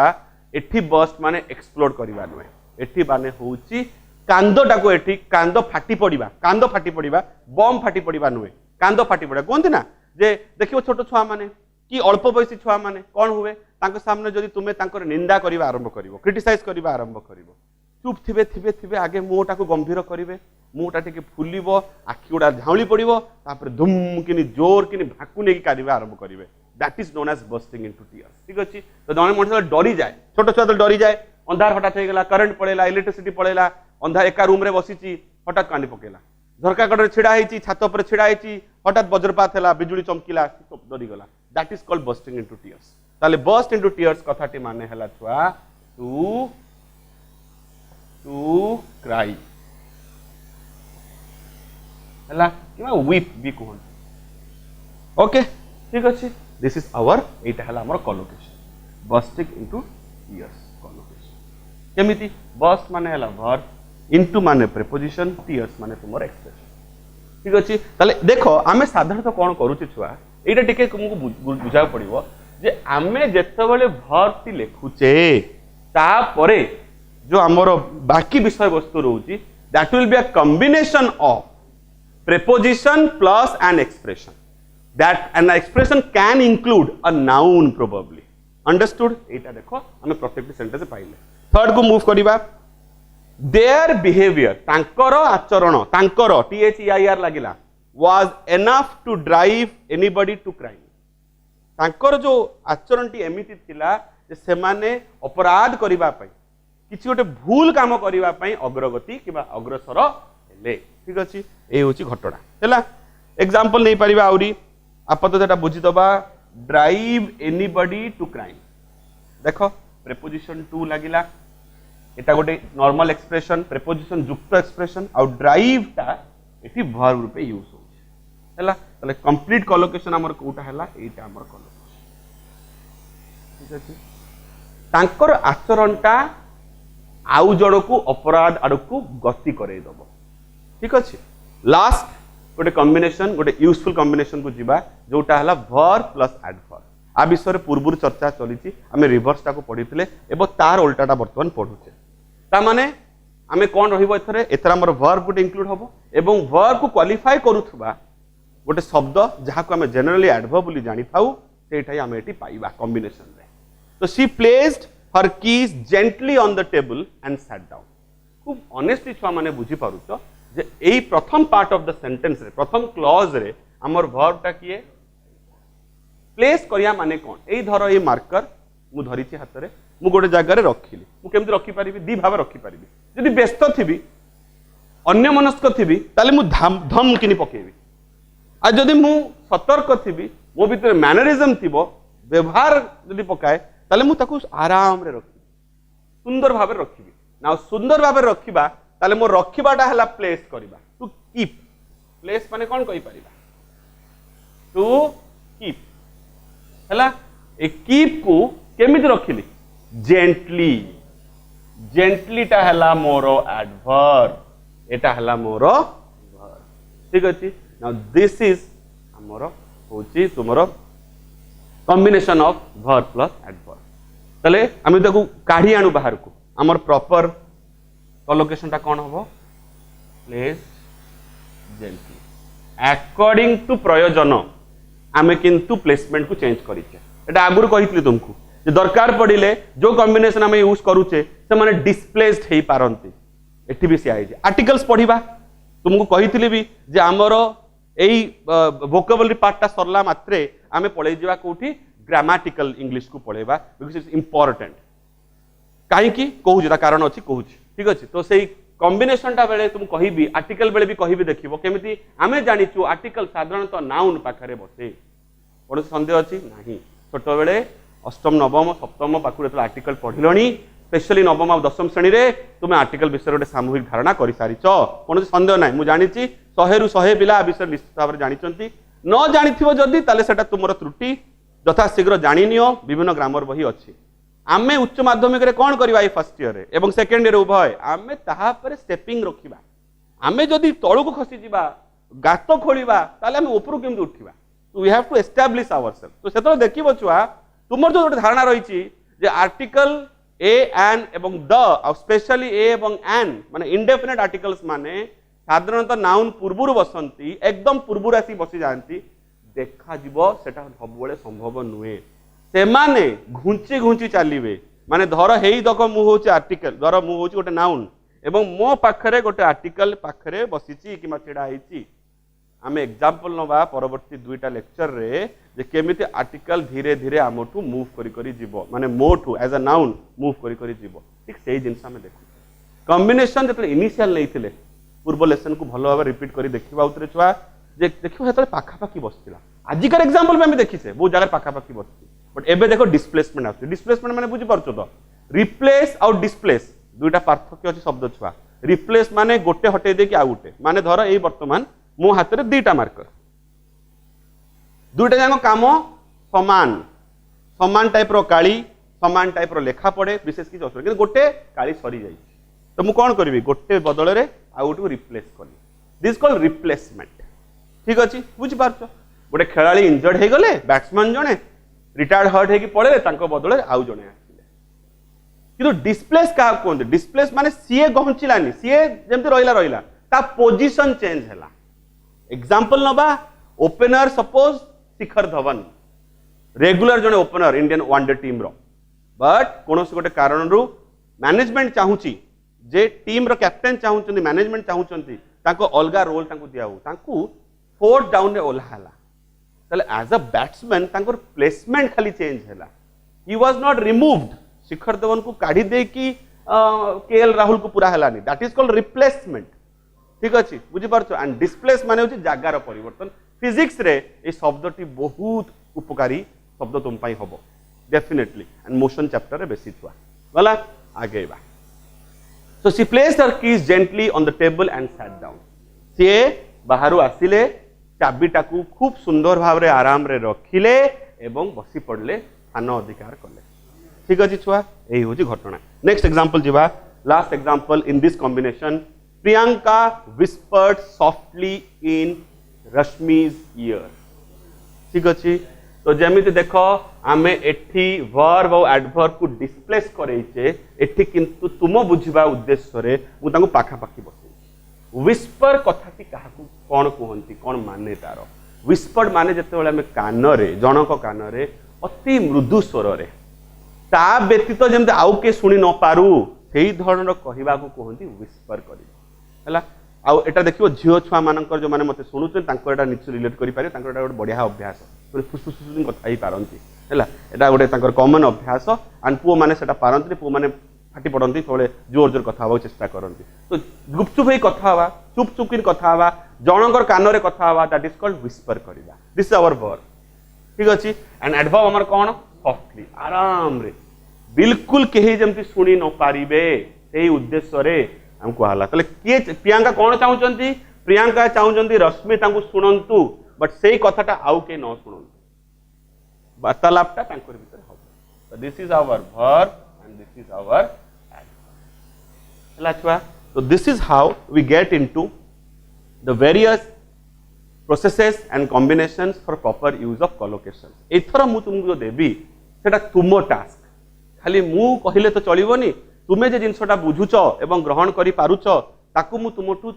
एठी बर्स्ट माने एक्सप्लोड करिबा नुए एठी माने होउची कांदोटा को एठी कांदो फाटी पड़िबा बम फाटी पड़िबा नुए कांदो फाटी पड़े कहते ना जे देखियो छोट छुआ माने कि अल्प बयसी छुआ माने कौन हुए तांको सामने जदि तुमे तांकर निंदा करिबा आरंभ करिवो क्रिटिसाइज करिबा आरंभ करिवो चुप थिबे थिबे थिबे आगे मुहटा को गंभीर करिवे मुहटा टिके फुलिबो आखि गुडा झाउली पड़िबो तापर धुम किनी जोर किनी भाकु नेकी कारिबा आरंभ करिवे that is known as bursting into tears ठीक अछि तो जने मनुष्य डरी जाए छोट छुआ तो डरी जाए अंधार हठात हो गला करंट पड़ेला इलेक्ट्रिसिटी पड़ेला अंधार एका रूम रे बसिची हठात कांदी पकेला झरका कड़े छिड़ा होती छात पर छिड़ा होती हठात वज्रपात है बिजुली चमकिला डरी गला that is called bursting into tears ताले बर्स्ट इनटू टीयर्स कथाटी माने हला छुआ टू क्राई हला किमा वीप भी कहन ओके ठीक अछि दिस इज आवर एटा हला हमर collocation bursting into tears collocation केमिति बर्स्ट माने हला वर्ब इनटू माने प्रीपोजिशन टीयर्स माने तुमर एक्सप्रेशन ठीक अछि ताले देखो आमे साधारणतः कोन करूची छुआ एटा टिके तुमको बुझा पड़िबो जे आमे जेतेबेले वर्ब टी लेखुचे ता परे जो हमर बाकी विषय वस्तु रहउची that will be a combination of preposition plus an expression that an expression can include a noun probably understood एटा देखो हमें प्रत्येक सेंटेंस पाइले थर्ड को मूव करिबा their behavior तांकर आचरण तांकर THEIR लागिला was enough to drive anybody to crime तांकर जो आचरण टी एमिति थिला जे से माने अपराध करिबा पई किछि गोटे भूल काम करिबा पई अग्रगति किबा अग्रसर हेले ठीक अछि ए होची घटना हैला एग्जांपल नै परिबा आउरी आप तो जेटा बुझी दबा ड्राइव एनीबॉडी टू क्राइम देखो प्रीपोजिशन टू लागिला एटा गोटे नॉर्मल एक्सप्रेशन प्रीपोजिशन युक्त एक्सप्रेशन और ड्राइव ता एठी वर्ब रूपे यूज होची हैला तले कंप्लीट कोलोकेशन हमर कोटा हैला एटा हमर कोलोकेशन ठीक अछि तांकर आचरणटा आउ जड़को अपराध आड़को गति करे दबो ठीक अच्छे लास्ट गोटे कॉम्बिनेशन गोटे यूजफुल कॉम्बिनेशन को जीवा जोटा हला वर्ब प्लस एडवर्ब आ विषय पूर्व चर्चा चली आम रिवर्स टाको पढ़ी एवं तार उल्टाटा बर्तमान पढ़ुचे ता माने आमे कौन रहिबो एथरे एथरा हमर वर्ब गोटे इंक्लूड हबो एवं वर्ब को क्वालिफाई करूथबा गोटे शब्द जहाँ को आमे जनरली एडवर्ब बोली जानि थाउ सेठाई आमे एटी पाइबा कॉम्बिनेशन रे तो she placed her keys gently on the table and sat down खूब ऑनेस्टली छुआ माने बुझी पारुछ जे एई प्रथम पार्ट ऑफ द सेंटेंस रे प्रथम क्लॉज रे हमर वर्ब टा किए प्लेस करिया माने कोन एई धरो ए मार्कर मु धरिछि हाथ रे मु गोटे जगह रे रखिली मु केमति रखि परिबि दी भाव रखि परिबि जदि व्यस्त थिबि अन्य मनस्क थिबि ताले मु धम किनि पकेबि आ जदि मु सतर्क थिबि मो भीतर मैनरिज्म थिबो व्यवहार जदि पकाए ताले मु ताकू आराम रे रखि सुंदर भाव रे रखिबि ना सुंदर भाव रे रखिबा ताले मो रखिबाटा हला प्लेस करिबा टू कीप प्लेस माने कोन कहि परिबा टू कीप हला ए कीप को केमिति रखिली जेंटली जेंटली टा हला मोरो एडवर्ब एटा हला मोरो वर्ब ठीक अछि नाउ दिस इज हमरो होची तुमरो combination of verb plus adverb तले आमे ताकू काढी आनु बाहर को हमर प्रॉपर कोलोकेशन टा कोन हबो प्लेस जेंटली अकॉर्डिंग टू प्रयोजन आमे किंतु प्लेसमेंट को चेंज करिचे एटा आगुर कहितली तुमको जे दरकार पड़िले जो कॉम्बिनेशन आमे यूज करूचे से माने डिस्प्लेस्ड हेई पारंती एठी भी से आइ जे आर्टिकल्स पढिबा तुमको कहितली भी जे हमरो एई वोकैबुलरी पार्ट टा सरला मात्रे आमे पळै जिवा कोठी ग्रामेटिकल इंग्लिश को पळेबा बिकॉज़ इट्स इंपोर्टेंट काहे की कहू जेता कारण अछि कहू ठीक अछि तो सेई कॉम्बिनेशन टा बेले तुम कहिबी आर्टिकल बेले भी कहिबी देखिबो केमिति आमे जानिचु आर्टिकल साधारणतः नाउन पाखरे बसे कोन संदेह अछि नाही छोट बेले अष्टम नवम सप्तम पाखुरे तो आर्टिकल पढिलोनी स्पेशली नवम और दशम श्रेणी रे तुम आर्टिकल विषय गोटे सामूहिक धारणा कर सारी कौन सन्देह ना मुझे जानी 100 रु 100 पिला विषय निश्चित भाव में जानी न जानी जदि तुम त्रुटि यथा शीघ्र जानी नियो विभिन्न ग्रामर बही अच्छी आमे उच्च माध्यमिक कौन करवा फर्स्ट ईयर एवं सेकेंड ईयर उभय आमे ताहापर स्टेपिंग रखिबा आमे जदि तळु को खसी जिबा गात खोलिबा ताले आमे ऊपर केमि उठिबा we have to establish ourselves तो सेतो देखिबो छुआ तुमर जो गोटे धारणा रही जे आर्टिकल ए एन एवं द स्पेशली ए एवं एन माने इंडेफिनिट आर्टिकल्स माने साधारणतः नाउन पूर्वरु बसंती एकदम पूर्वरु आसी बसी जानती देखा जीवो सेटा सबबेले संभव नुहे से माने घुंची घुंची चलिए माने धर हेई दक मु होची आर्टिकल धर मु होची गोटे नाउन एवं मो पाखरे गोटे आर्टिकल पाखरे बसीची कि छेड़ा होईची आमे एग्जांपल नवा परवर्ती दुईटा लेक्चर रे जे केमिति आर्टिकल धीरे धीरे आमठू मूव करी करी जीवो माने मोठू एज अ नाउन मूव करी करी जीवो ठीक सेही जिंस आमे देखु कॉम्बिनेशन जतले इनिशियल लेइथिले पूर्व लेसन को भलो भाव रिपीट करी देखिबा उतरे छुआ जे देखिबो हेतले पाखा पाखी बसतिला आजिकार एग्जांपल में आमे देखिसे बहुत जगह पाखा पाखी बसती बट एबे देखो डिस्प्लेसमेंट आछे डिस्प्लेसमेंट माने बुझी परछो तो रिप्लेस और डिस्प्लेस दुईटा पार्थक्य अछि शब्द छुआ रिप्लेस माने गोटे हटे दे कि आ गोटे माने धर एई वर्तमान मो हाथ रे दुईटा मार्कर दुईटा जाक काम समान समान टाइप रो काली समान टाइप रो लेखा पड़े विशेष किसी असुविधा कि गोटे काली सरी जाई तो मु कौन करी गोटे बदल रे आ गोटे रिप्लेस करी दिस कॉल्ड रिप्लेसमेंट ठीक अच्छी बुझी पारछ गोटे खेलाड़ी इंजर्ड हो गले बैट्समैन जने रिटायर्ड हर्ट होगी पड़े बदल आउ जने आसिले किंतु डिस्प्लेस क्या कहते डिस्प्लेस माने सीए गहचिलानी सीए जमती रहिला रहिला ता पोजीशन चेंज हैला एग्जांपल नबा opener suppose Shikhar Dhawan regular जने ओपनर इंडियन वनडे टीम रो बट कौन गोटे कारण रु मैनेजमेंट चाहूची जे टीम रो कैप्टेन चाहूचंदी मैनेजमेंट चाहूचंदी ताको अलगा रोल ताको दिया हो ताको फोर्थ डाउन रे ओल्हाला तले एज अ बैट्समैन तांकर प्लेसमेंट खाली चेंज हैला he was not removed Shikhar Dhawan को काढी दे कि केएल राहुल को पूरा हैलानी दैट इज कॉल्ड रिप्लेसमेंट ठीक अच्छे बुझी पारछो एंड डिस्प्लेस माने होची जागार परिवर्तन फिजिक्स रे ए शब्दटी बहुत उपकारी शब्द तुम पाई हबो डेफिनेटली एंड मोशन चैप्टर रे बेसी छुआ गला आगे बा so she placed her keys gently on the table and sat down सी बाहरु आसिले चाबिटा को खूब सुंदर भाव रे आराम रे रखिले एवं बसी पड़ले स्थान अधिकार कले ठीक अच्छे छुआ यही हूँ घटना नेक्स्ट एग्जांपल जीवा last example in this combination Priyanka whispered softly in Rashmi's ear ठीक अच्छे तो जमीती देख आमे एठी वर्ब और एडवर्ब को डिस्प्लेस करैचे एठी किंतु तुम बुझिबा उद्देश्य रे मु तांको पाखा पाखी बसै विस्पर कथाटी काहाकू कौन कहती कौन माने तार विस्पर्ड माने जते बेले आमे कान रे जनक कान रे अति मृदु स्वर रे ता व्यतीत जमते आउ के सुनी न पारू सेही धरणर कहबा को कहती विस्पर करी हैला आउ एटा देखियो झियो छुआ मानकर जो माने मते सुनुछन तांको एटा निश्चय रिलेट करि पारे तांको एटा गोटे बढ़िया अभ्यास माने फुसफुस कथा ही पारंती हैला एटा गोटे तांकर कॉमन अभ्यास एंड पुओ माने सेटा पारंती पुओ माने फाटी पड़ती थोड़े जोर जोर कथा हवा चेष्टा करती तो गुपचुप ही कथा हवा चुप चुप कथा हवा जनकर कान रे कथा हवा दैट इज कॉल्ड विस्पर करबा दिस इज आवर वर्ब ठीक अछि एंड एडवर्ब हमर कोन सॉफ्टली आराम रे बिल्कुल केही जमती सुनी न पारिबे सेही उद्देश्य रे हमको हाला तले के प्रियंका कौन चाहूचंती प्रियंका चाहूचंती रश्मि तांको सुनंतु बट सेही कथाटा आउ के न सुनंतु वार्तालापटा तांकर भीतर हो so this is our verb and this is our adverb हला so this is how we get into the various processes and combinations for proper use of collocations एथरा मु तुमको देबी सेटा तुमो टास्क खाली मु कहिले तो चलिबोनी तुम्हें जे जिनसटा बुझुच एवं ग्रहण करि पारुच ताकू मु तुमठू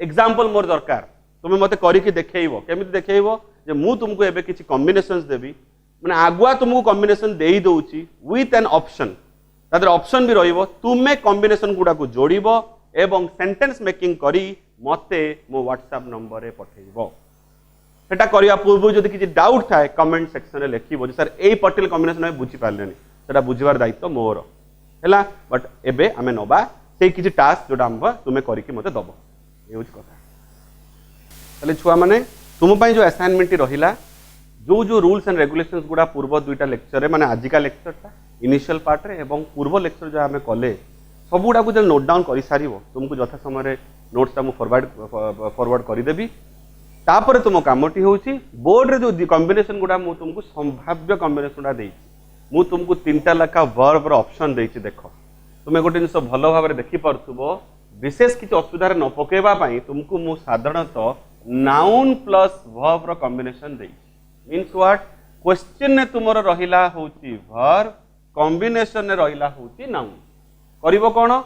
एग्जांपल मोर दरकार तुम्हें मते करिकि देखैबो केमिति देखैबो जे मु तुमको एबे किछि कॉम्बिनेशंस देबी माने आगुआ तुमको कॉम्बिनेशन देई दउची विथ एन ऑप्शन तादर ऑप्शन भी रहिबो तुमे कॉम्बिनेशन गुडा को जोड़िबो एवं सेंटेंस मेकिंग करी मते मो व्हाट्सएप नंबर रे पठेइबो सेटा करिया पूर्व जदि किछि डाउट थाए कमेंट सेक्शन रे लिखिबो जे सर एई पर्टिकुलर कॉम्बिनेशन में बुझी पारलेनी सेटा बुझिबार दायित्व मोर हैला बट एबे आमे नबा से किछि टास्क जोडा हम तुमे करिकि मते दबो एउच कथा तले छुआ माने तुम पई जो असाइनमेंट रहिला जो जो रूल्स एंड रेगुलेशंस गुडा पूर्व दुईटा लेक्चर रे माने आजिका लेक्चरटा इनिशियल पार्ट रे एवं पूर्व लेक्चर जो आम कले सबुड़ा को जब नोट डाउन कर सार तुमको यथा समय नोट्सटा मुझे फॉरवर्ड करदेवी तापर तुम कामटी हूँ बोर्ड रे जो कॉम्बिनेशन गुड़ा मुझे तुमको संभाव्य कॉम्बिनेशन गुड़ा मुझे तुमको 3टा लेखा वर्ब रो ऑप्शन देछि देख तुम्हें गोटे जिन भल भाव में देखिपो विशेष किसी असुविधा न पकेवाई तुमको मु साधारणतः नाउन प्लस वर्ब रो कॉम्बिनेशन देछि मीन्स व्हाट क्वेश्चन ने तुमर रहिला होची वर्ब कॉम्बिनेशन ने रहिला होची नाउन करिवो कोन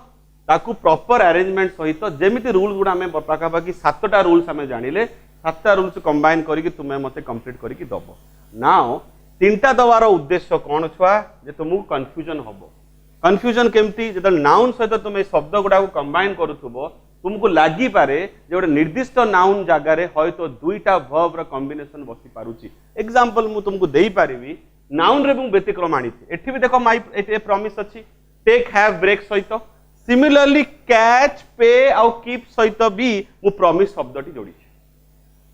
ताकू प्रॉपर अरेंजमेंट सहित जेमिति रूल्स गुड़ा आम पाखापाखि 7टा रूल्स आम जानिले 7टा रूल्स कंबाइन करिकि तुम्हें मते कंप्लीट करिकि दबो नाउ 3टा दवार उद्देश्य कौन छुआ जे तुमको कंफ्यूजन हबो कंफ्यूजन केमती जो नाउन सहित तुम शब्द गुड़ा कंबाइन करुथुबो तुमको लगी पारे जे गोटे निर्दिष्ट नाउन जगार हयतो 2टा वर्ब रो कॉम्बिनेशन बसी पारुची एग्जांपल मु तुमको देई पारिबी नाउन रे मु व्यतिक्रम आनी एठी भी देखो माई ए प्रॉमिस अछि टेक हैव ब्रेक सहित सिमिलरली कैच पे आउ कीप सहित भी मु प्रॉमिस शब्दटी जोड़ी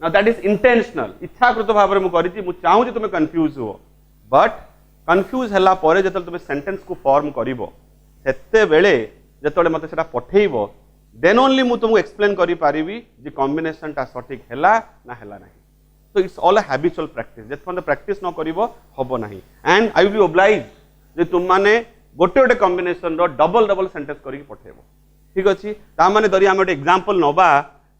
नाउ दैट इज इंटेंशनल इच्छाकृत भाव में मु करिछि मु चाहू जे तुम कंफ्यूज हो बट कंफ्यूज हला परे जतल तुम सेंटेंस को फॉर्म करिवो सेते बेले जतले मते सेटा पठेइबो देन ओनली मु तुमको एक्सप्लेन करि पारिबी जे कॉम्बिनेशन टा सठिक हला ना हला नाही so it's all a habitual practice जत फन प्रैक्टिस न करिवो हबो नाही and I will be obliged जे तुम माने गोटे गोटे कॉम्बिनेशन रो डबल डबल सेंटेंस करिक पठेबो ठीक अछि ता माने दरी हम एक एग्जांपल नबा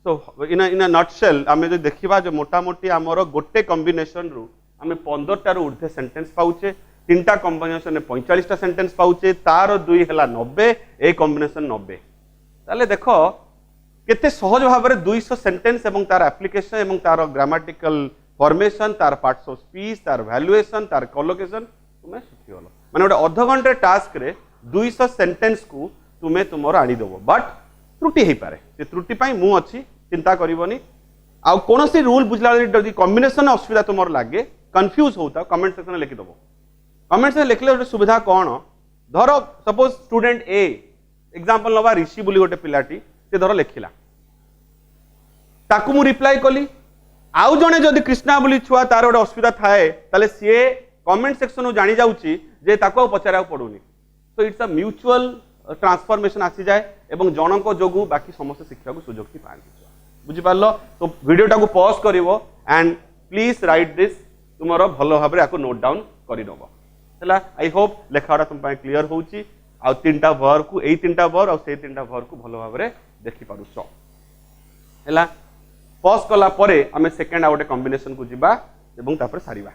सो इन अ नटशेल आमे जो देखिबा जो मोटा मोटी हमरो गोटे कॉम्बिनेशन रु आमे 15 टा रु ऊर्ध्व सेंटेंस पाउचे 3टा कॉम्बिनेशन में 45 टा सेंटेंस पाउचे तार 2 हला 90 ए कॉम्बिनेशन 90 ताले देखो केते सहज भाव में 200 सेंटेंस एवं तार एप्लिकेशन एवं तार ग्रामाटिकल फॉर्मेशन तार पार्ट्स ऑफ स्पीच तार वैल्यूएशन तार कोलोकेशन तुम्हें शिखी गल माने गोटे अध घंटे टास्क रे 200 सेंटेंस को तुम्हें तुमर आनी देबो बट त्रुटि हे पारे से त्रुटि पई मु अछि चिंता करिवोनी आ कोनोसी रूल बुझला जदी कॉम्बिनेशन असुविधा तुमर लागे कंफ्यूज होता कमेंट सेक्शन में लिखि दबो कमेंट से लिखले गोटे सुविधा कोन धरो सपोज स्टूडेंट ए एग्जांपल नबा ऋषि बोली गोटे पिलाटी से धर लिखिला ताकू मु रिप्लाई कली आउ जने जदि कृष्णा बोली छुआ तार गोटे असुविधा थाए ताले सी कमेंट सेक्शन जानी जाउची जे ताको पचारा पड़ूनी so it's a mutual transformation आसी जाए एवं जनक जोगु बाकी समस्त शिक्षा को सुजोग थी पानी बुझी पारलो तो वीडियोटा को पॉज करिवो एंड प्लीज राइट दिस तुमरो भलो भाबरे आको नोट डाउन करि नबो हला आई होप लेखाटा तुम पाए क्लियर होउची आ 3टा वर्ब को एई 3टा वर्ब आ से 3टा वर्ब को भलो भाबरे देखि पारुछो हला पॉज कला परे हमें सेकंड आउट कॉम्बिनेशन को जिबा एवं तापर सारिबा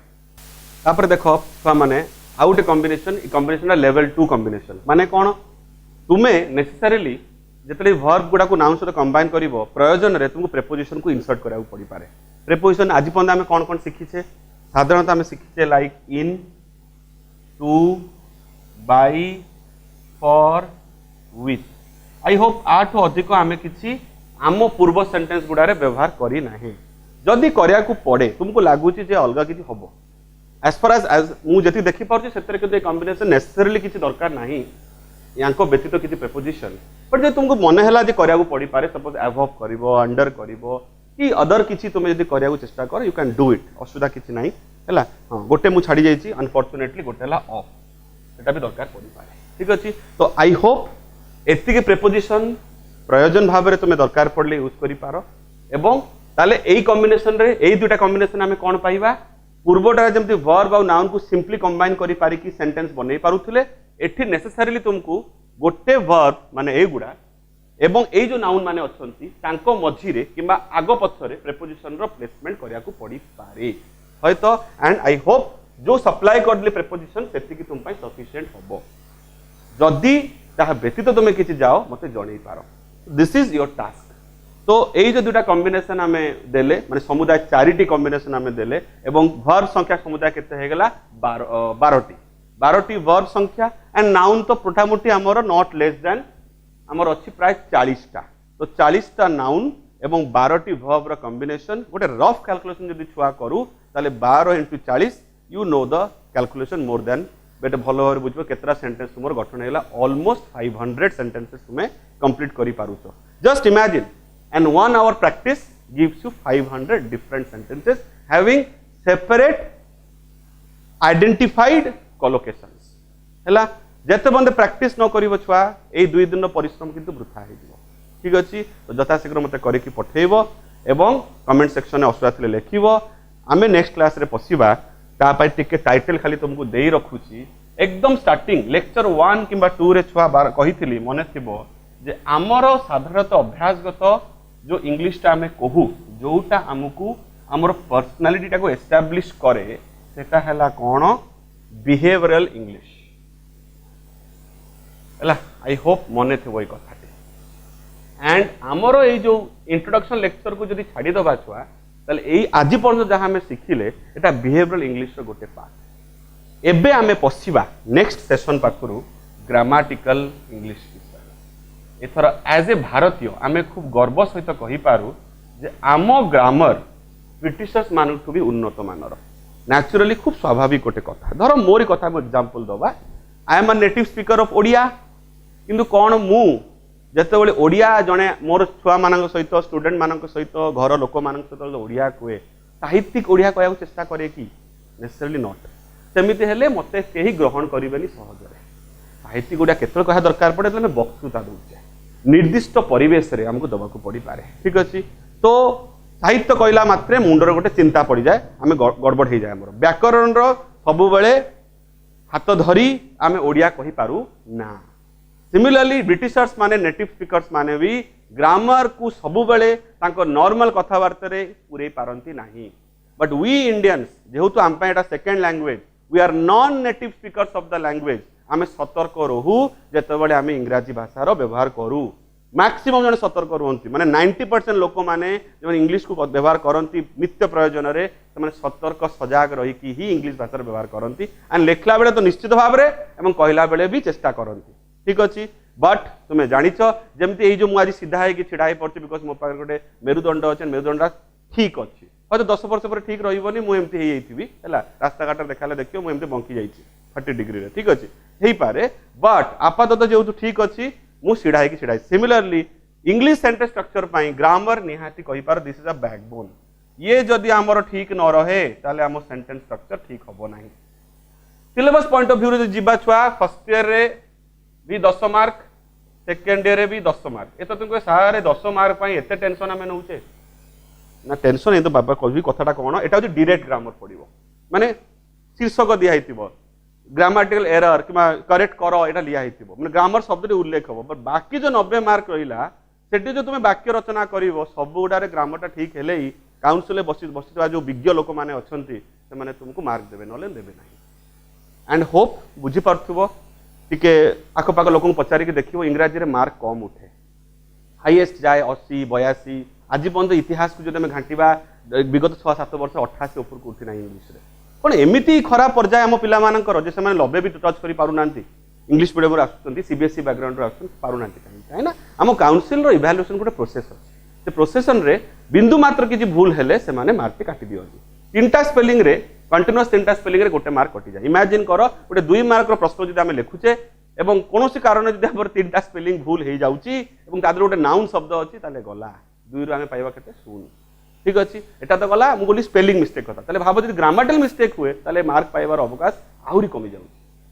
तापर देखो छुआ माने आउट कॉम्बिनेशन लेवल 2 कॉम्बिनेशन माने कोन तुमे नेसेसरीली जितने वर्ब गुड़ा को नाउन सहित कंबाइन करिवो प्रयोजन रे तुमको प्रेपोजिशन को इंसर्ट करा पड़ी पारे प्रेपोजिशन आज पर्यंत आम कौन कौन शिखीचे साधारणतः आम शिखीचे like in to by for with I hope आठ अधिक आम किसी आम पूर्व सेंटेंस गुड़ा व्यवहार करी नाही जदि करिया को पड़े तुमको लगुच अलग किसी हम एज फार एज मुझे देखी पार्टी से कॉम्बिनेशन नेसेसरीली किसी दरकार नहीं यांको व्यतीत किसी प्रेपोजिशन बट जो तुमको मन है करिया पड़ी पारे सपोज एवव करिवो अंडर करिवो कि अदर किसी तुम जब करिया चेष्टा कर यू कैन डू इट असुविधा किसी नहीं है हाँ गोटे मुझे छाड़ी जाइए अनफॉर्चुनेटली गोटे है ऑफ सेटा भी दरकार पड़ी पारे ठीक अच्छे तो आई होप एतिके प्रेपोजिशन प्रयोजन भाव में तुम्हें दरकार पड़े यूज कर पार एवं ताले एई कॉम्बिनेशन रे एई दुटा कॉम्बिनेशन आमे कोन पाइबा पूर्वटा जमती वर्ब आ नाउन को सिंपली कंबाइन करि पारि कि सेंटेंस बनै पारुथिले एठी नेसेसरीली तुमको गोटे वर्ब माने ए गुडा एवं ए जो नाउन माने अछंती तांको मझिरे किबा आगो पछरे प्रेपोजिशन रो प्लेसमेंट करिया को पड़ी पारे हयतो एंड आई होप जो सप्लाई करले प्रेपोजिशन सेति कि तुम पई सफिशिएंट हबो जदि ताहा व्यतीत तुमे किछि जाओ मते जणै पारो दिस इज योर टास्क तो यही जो दुटा कॉम्बिनेशन आमे देले माने समुदाय 4टी कॉम्बिनेशन आमे देले एवं वर्ब संख्या समुदाय केते हे गेला 12टी वर्ब संख्या एंड नाउन तो मोटामोटी आमर नॉट लेस देन आमर अछि प्राय 40टा तो 40टा नाउन एवं 12टी वर्ब रो कॉम्बिनेशन गोटे रफ कैलकुलेशन जदि छुआ करू ताले 12 × 40 you know the calculation more than बेटे भलो भाव बुझबो केतरा सेंटेंस तुमर गठन हेला ऑलमोस्ट 500 सेंटेंसेस तुमे कंप्लीट करि पारुछो just imagine and 1 hour practice gives you 500 different sentences having separate identified collocations है जिते बंदे प्रैक्टिस न कर छुआ यही 2 दिन परिश्रम किंतु वृथा हो ठीक अच्छे तो यथाशीघ्र मत करके पठेब एवं कमेंट सेक्शन में असुविधा थे लिख आम नेक्स्ट क्लास रे पशिबा तापाई टिके टाइटल खाली तुमको दे रखुची एकदम स्टार्टिंग लेक्चर 1 किंबा 2 रे छुआ कही मन थी जे आमर साधारणतः अभ्यासगत जो इंग्लिश टा आम कहू जोटा आमको आमर पर्सनालीटी टाको एस्टाब्लिश करे सेटा हैला कौन बिहेवियरल इंग्लिश है आई होप मन थे वही कथा एंड आमर ये जो इंट्रोडक्शन लेक्चर को जब छाड़ीदबा छुआ ताले आज पर्यटन जहाँ आम शिखिले यहाँ बिहेवियरल इंग्लिश गोटे पार्ट एबे आम पशिबा नेक्स्ट सेशन पाखु ग्रामाटिकल इंग्लिश विषय एथर एज ए भारतीय आम खूब गर्व सहित कहीपु जे आम ग्रामर ब्रिटिशर्स मानू भी उन्नत मानर नेचुराली खूब स्वाभाविक गोटे कथा धर मोरी कथा एग्जांपल दबा I am a native speaker of Odia किंतु कौन मु जिते ओडिया जड़े मोर छुआ मान सहित स्टूडेंट मान सहित घर लोक मान सहित ओडिया कहे साहित्यिक ओडिया कहूँ चेष्टा करे कि नेसेसरली नॉट सेमती हेले मते कहीं ग्रहण करेंगे सहजरे साहित्यिक ओडिया केत कह दरकार पड़े तो बक्तृता दूचे निर्दिष्ट परिवेश रे हमको दबाक पड़ पारे ठीक अच्छे तो साहित्य कहला मात्रे मुंडर गोटे चिंता पड़ जाए आम गड़बड़ हो जाए आम व्याकरण सबु हाथ धरी आम ओडिया कही पारू ना सिमिलरली ब्रिटिशर्स माने नेटिव स्पीकर्स माने भी ग्रामर को सबु बेले नॉर्मल कथबार्ता पूरे पारती नहीं बट वी इंडियंस जेहेतु आम एटा second language we are non native speakers of the language आम सतर्क रहू जिते आम इंग्राजी भाषार व्यवहार करूँ मैक्सिमम जन सतर्क रुहंती माने 90% लोक माने जो इंग्लिश को व्यवहार करती नित्य प्रयोजन रे सतर्क सजाग रही ही इंग्लिश भाषा व्यवहार करती एंड लिखला बेले तो निश्चित भाव में एवं कहला बेले भी चेष्टा करती ठीक अच्छे बट तुम्हें जानिच जमती जो मुझे सीधा है कि छिड़ा पड़ी बिकज मो पाखे गोटे मेरुदंड अच्छे मेरुदंड ठीक अच्छे हयतो 10 वर्ष पर ठीक रही मुझे है रास्ता घाट देखा देखिए मुझे बंकी जाइए 30 डिग्री रे ठीक अच्छे हो पारे बट आपातत जेहतु ठीक अच्छी मुझे छिड़ा सिमिलरली इंग्लिश सेंटेंस स्ट्रक्चर पाई ग्रामर निहाती कही पार दिस इज अ बैकबोन ये जदि आमर ठीक न रहे ताले आम सेंटेंस स्ट्रक्चर ठीक हम ना सिलेबस पॉइंट ऑफ व्यू जीवा छुआ फर्स्ट ईयर रे भी 10 मार्क सेकेंड ईयर भी 10 मार्क ये तो तुमको सारे 10 मार्क एत टेंशन आम नौचे ना टेंशन नहीं तो बाबा कह कथा कौन यहाँ हूँ डायरेक्ट ग्रामर पड़ो माने शीर्षक दिखाई ग्रामाटिकल एरर कि करेक्ट कर यहाँ लिखाई मैंने ग्रामर शब्द उल्लेख हम बट बाकी जो 90 मार्क रहा से जो तुम वाक्य रचना कर सब गुड़ारे ग्रामरटा ठीक है ही काउनसिल बसी जो विज्ञ लोक मैंने अच्छा से तुमको मार्क देवे ना देवे ना एंड होप बुझीपार टिके आखपाख लोक पचारिक देखो इंग्राजी में मार्क कम उठे हाईएस्ट जाए 80 82 आज पर्यटन इतिहास को जो घाटा विगत 6-7 वर्ष 88 ऊपर को उठी ना इंग्लिश रे कौन एमती खराब पर्याय आम पाकर जे से लबे भी टच कर पारना इंग्लिश मीडियम आसुँच सीबीएसई बैकग्राउंड पारना कहीं आम काउनसिल इभालुएसन गोटे प्रोसेस अच्छे से प्रोसेसन रे बिंदु मात्र किसी भूल हेले से मार्क काटी दिखती 3टा स्पेलिंग रे कंटिन्यूअस 3टा स्पेलिंग रे गोटे मार्क कटि जाए इमेजिन कर गोटे 2 मार्क प्रश्न जब आम लिखुचे एवं कौन कारण जब आम 3टा स्पेलिंग भूल हो जाऊँगी गोटे नाउन शब्द अच्छी गला 2 रु आम पाइबा के 0 ठीक अच्छे यहाँ तो गला मुझे स्पेलिंग मिस्टेक कथा भाव जो ग्रामाटिकल मिस्टेक हुए ताले मार्क पाइबार अवकाश आहरी कमी जाऊँ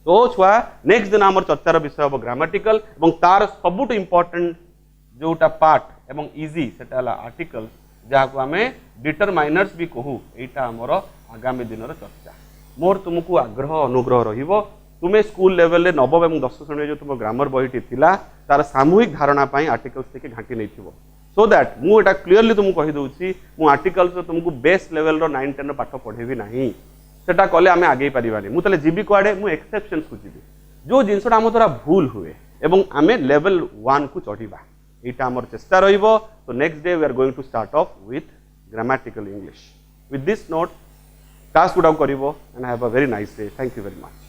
तो छुआ नेक्स्ट दिन आम चर्चार विषय हम ग्रामाटिकल और तार सबुठ इम्पोर्टेंट जोटा पार्ट एवं इजी से आर्टिकल्स जहाँ को आम डिटरमाइनर्स भी कहू यहाँ आमर आगामी दिन चर्चा मोर तुमको आग्रह अनुग्रह रहिबो तुम्हें स्कूल लेवल रे नवम और 10 श्रेणी जो तुम ग्रामर बहीटी थिला तार सामूहिक धारणा आर्टिकल्स टे घाटी नहीं सो दैट मुझे क्लीयरली तुमको कहीदे मु आर्टिकल्स तुमको बेस लेवल 9-10 पाठ पढ़ेबी नहीं सेटा कले आम आगे पारिबानी मुझे जीवी कुआड़े मुझे एक्सेप्शंस को जीवी जो जिनसा आम द्वारा भूल हुए एवं आम लेवल 1 को चढ़ा यहाँ आम चेष्टा रहिबो तो next day we are going to start off with grammatical English with this note class good out करिवो and have a very nice day thank you very much.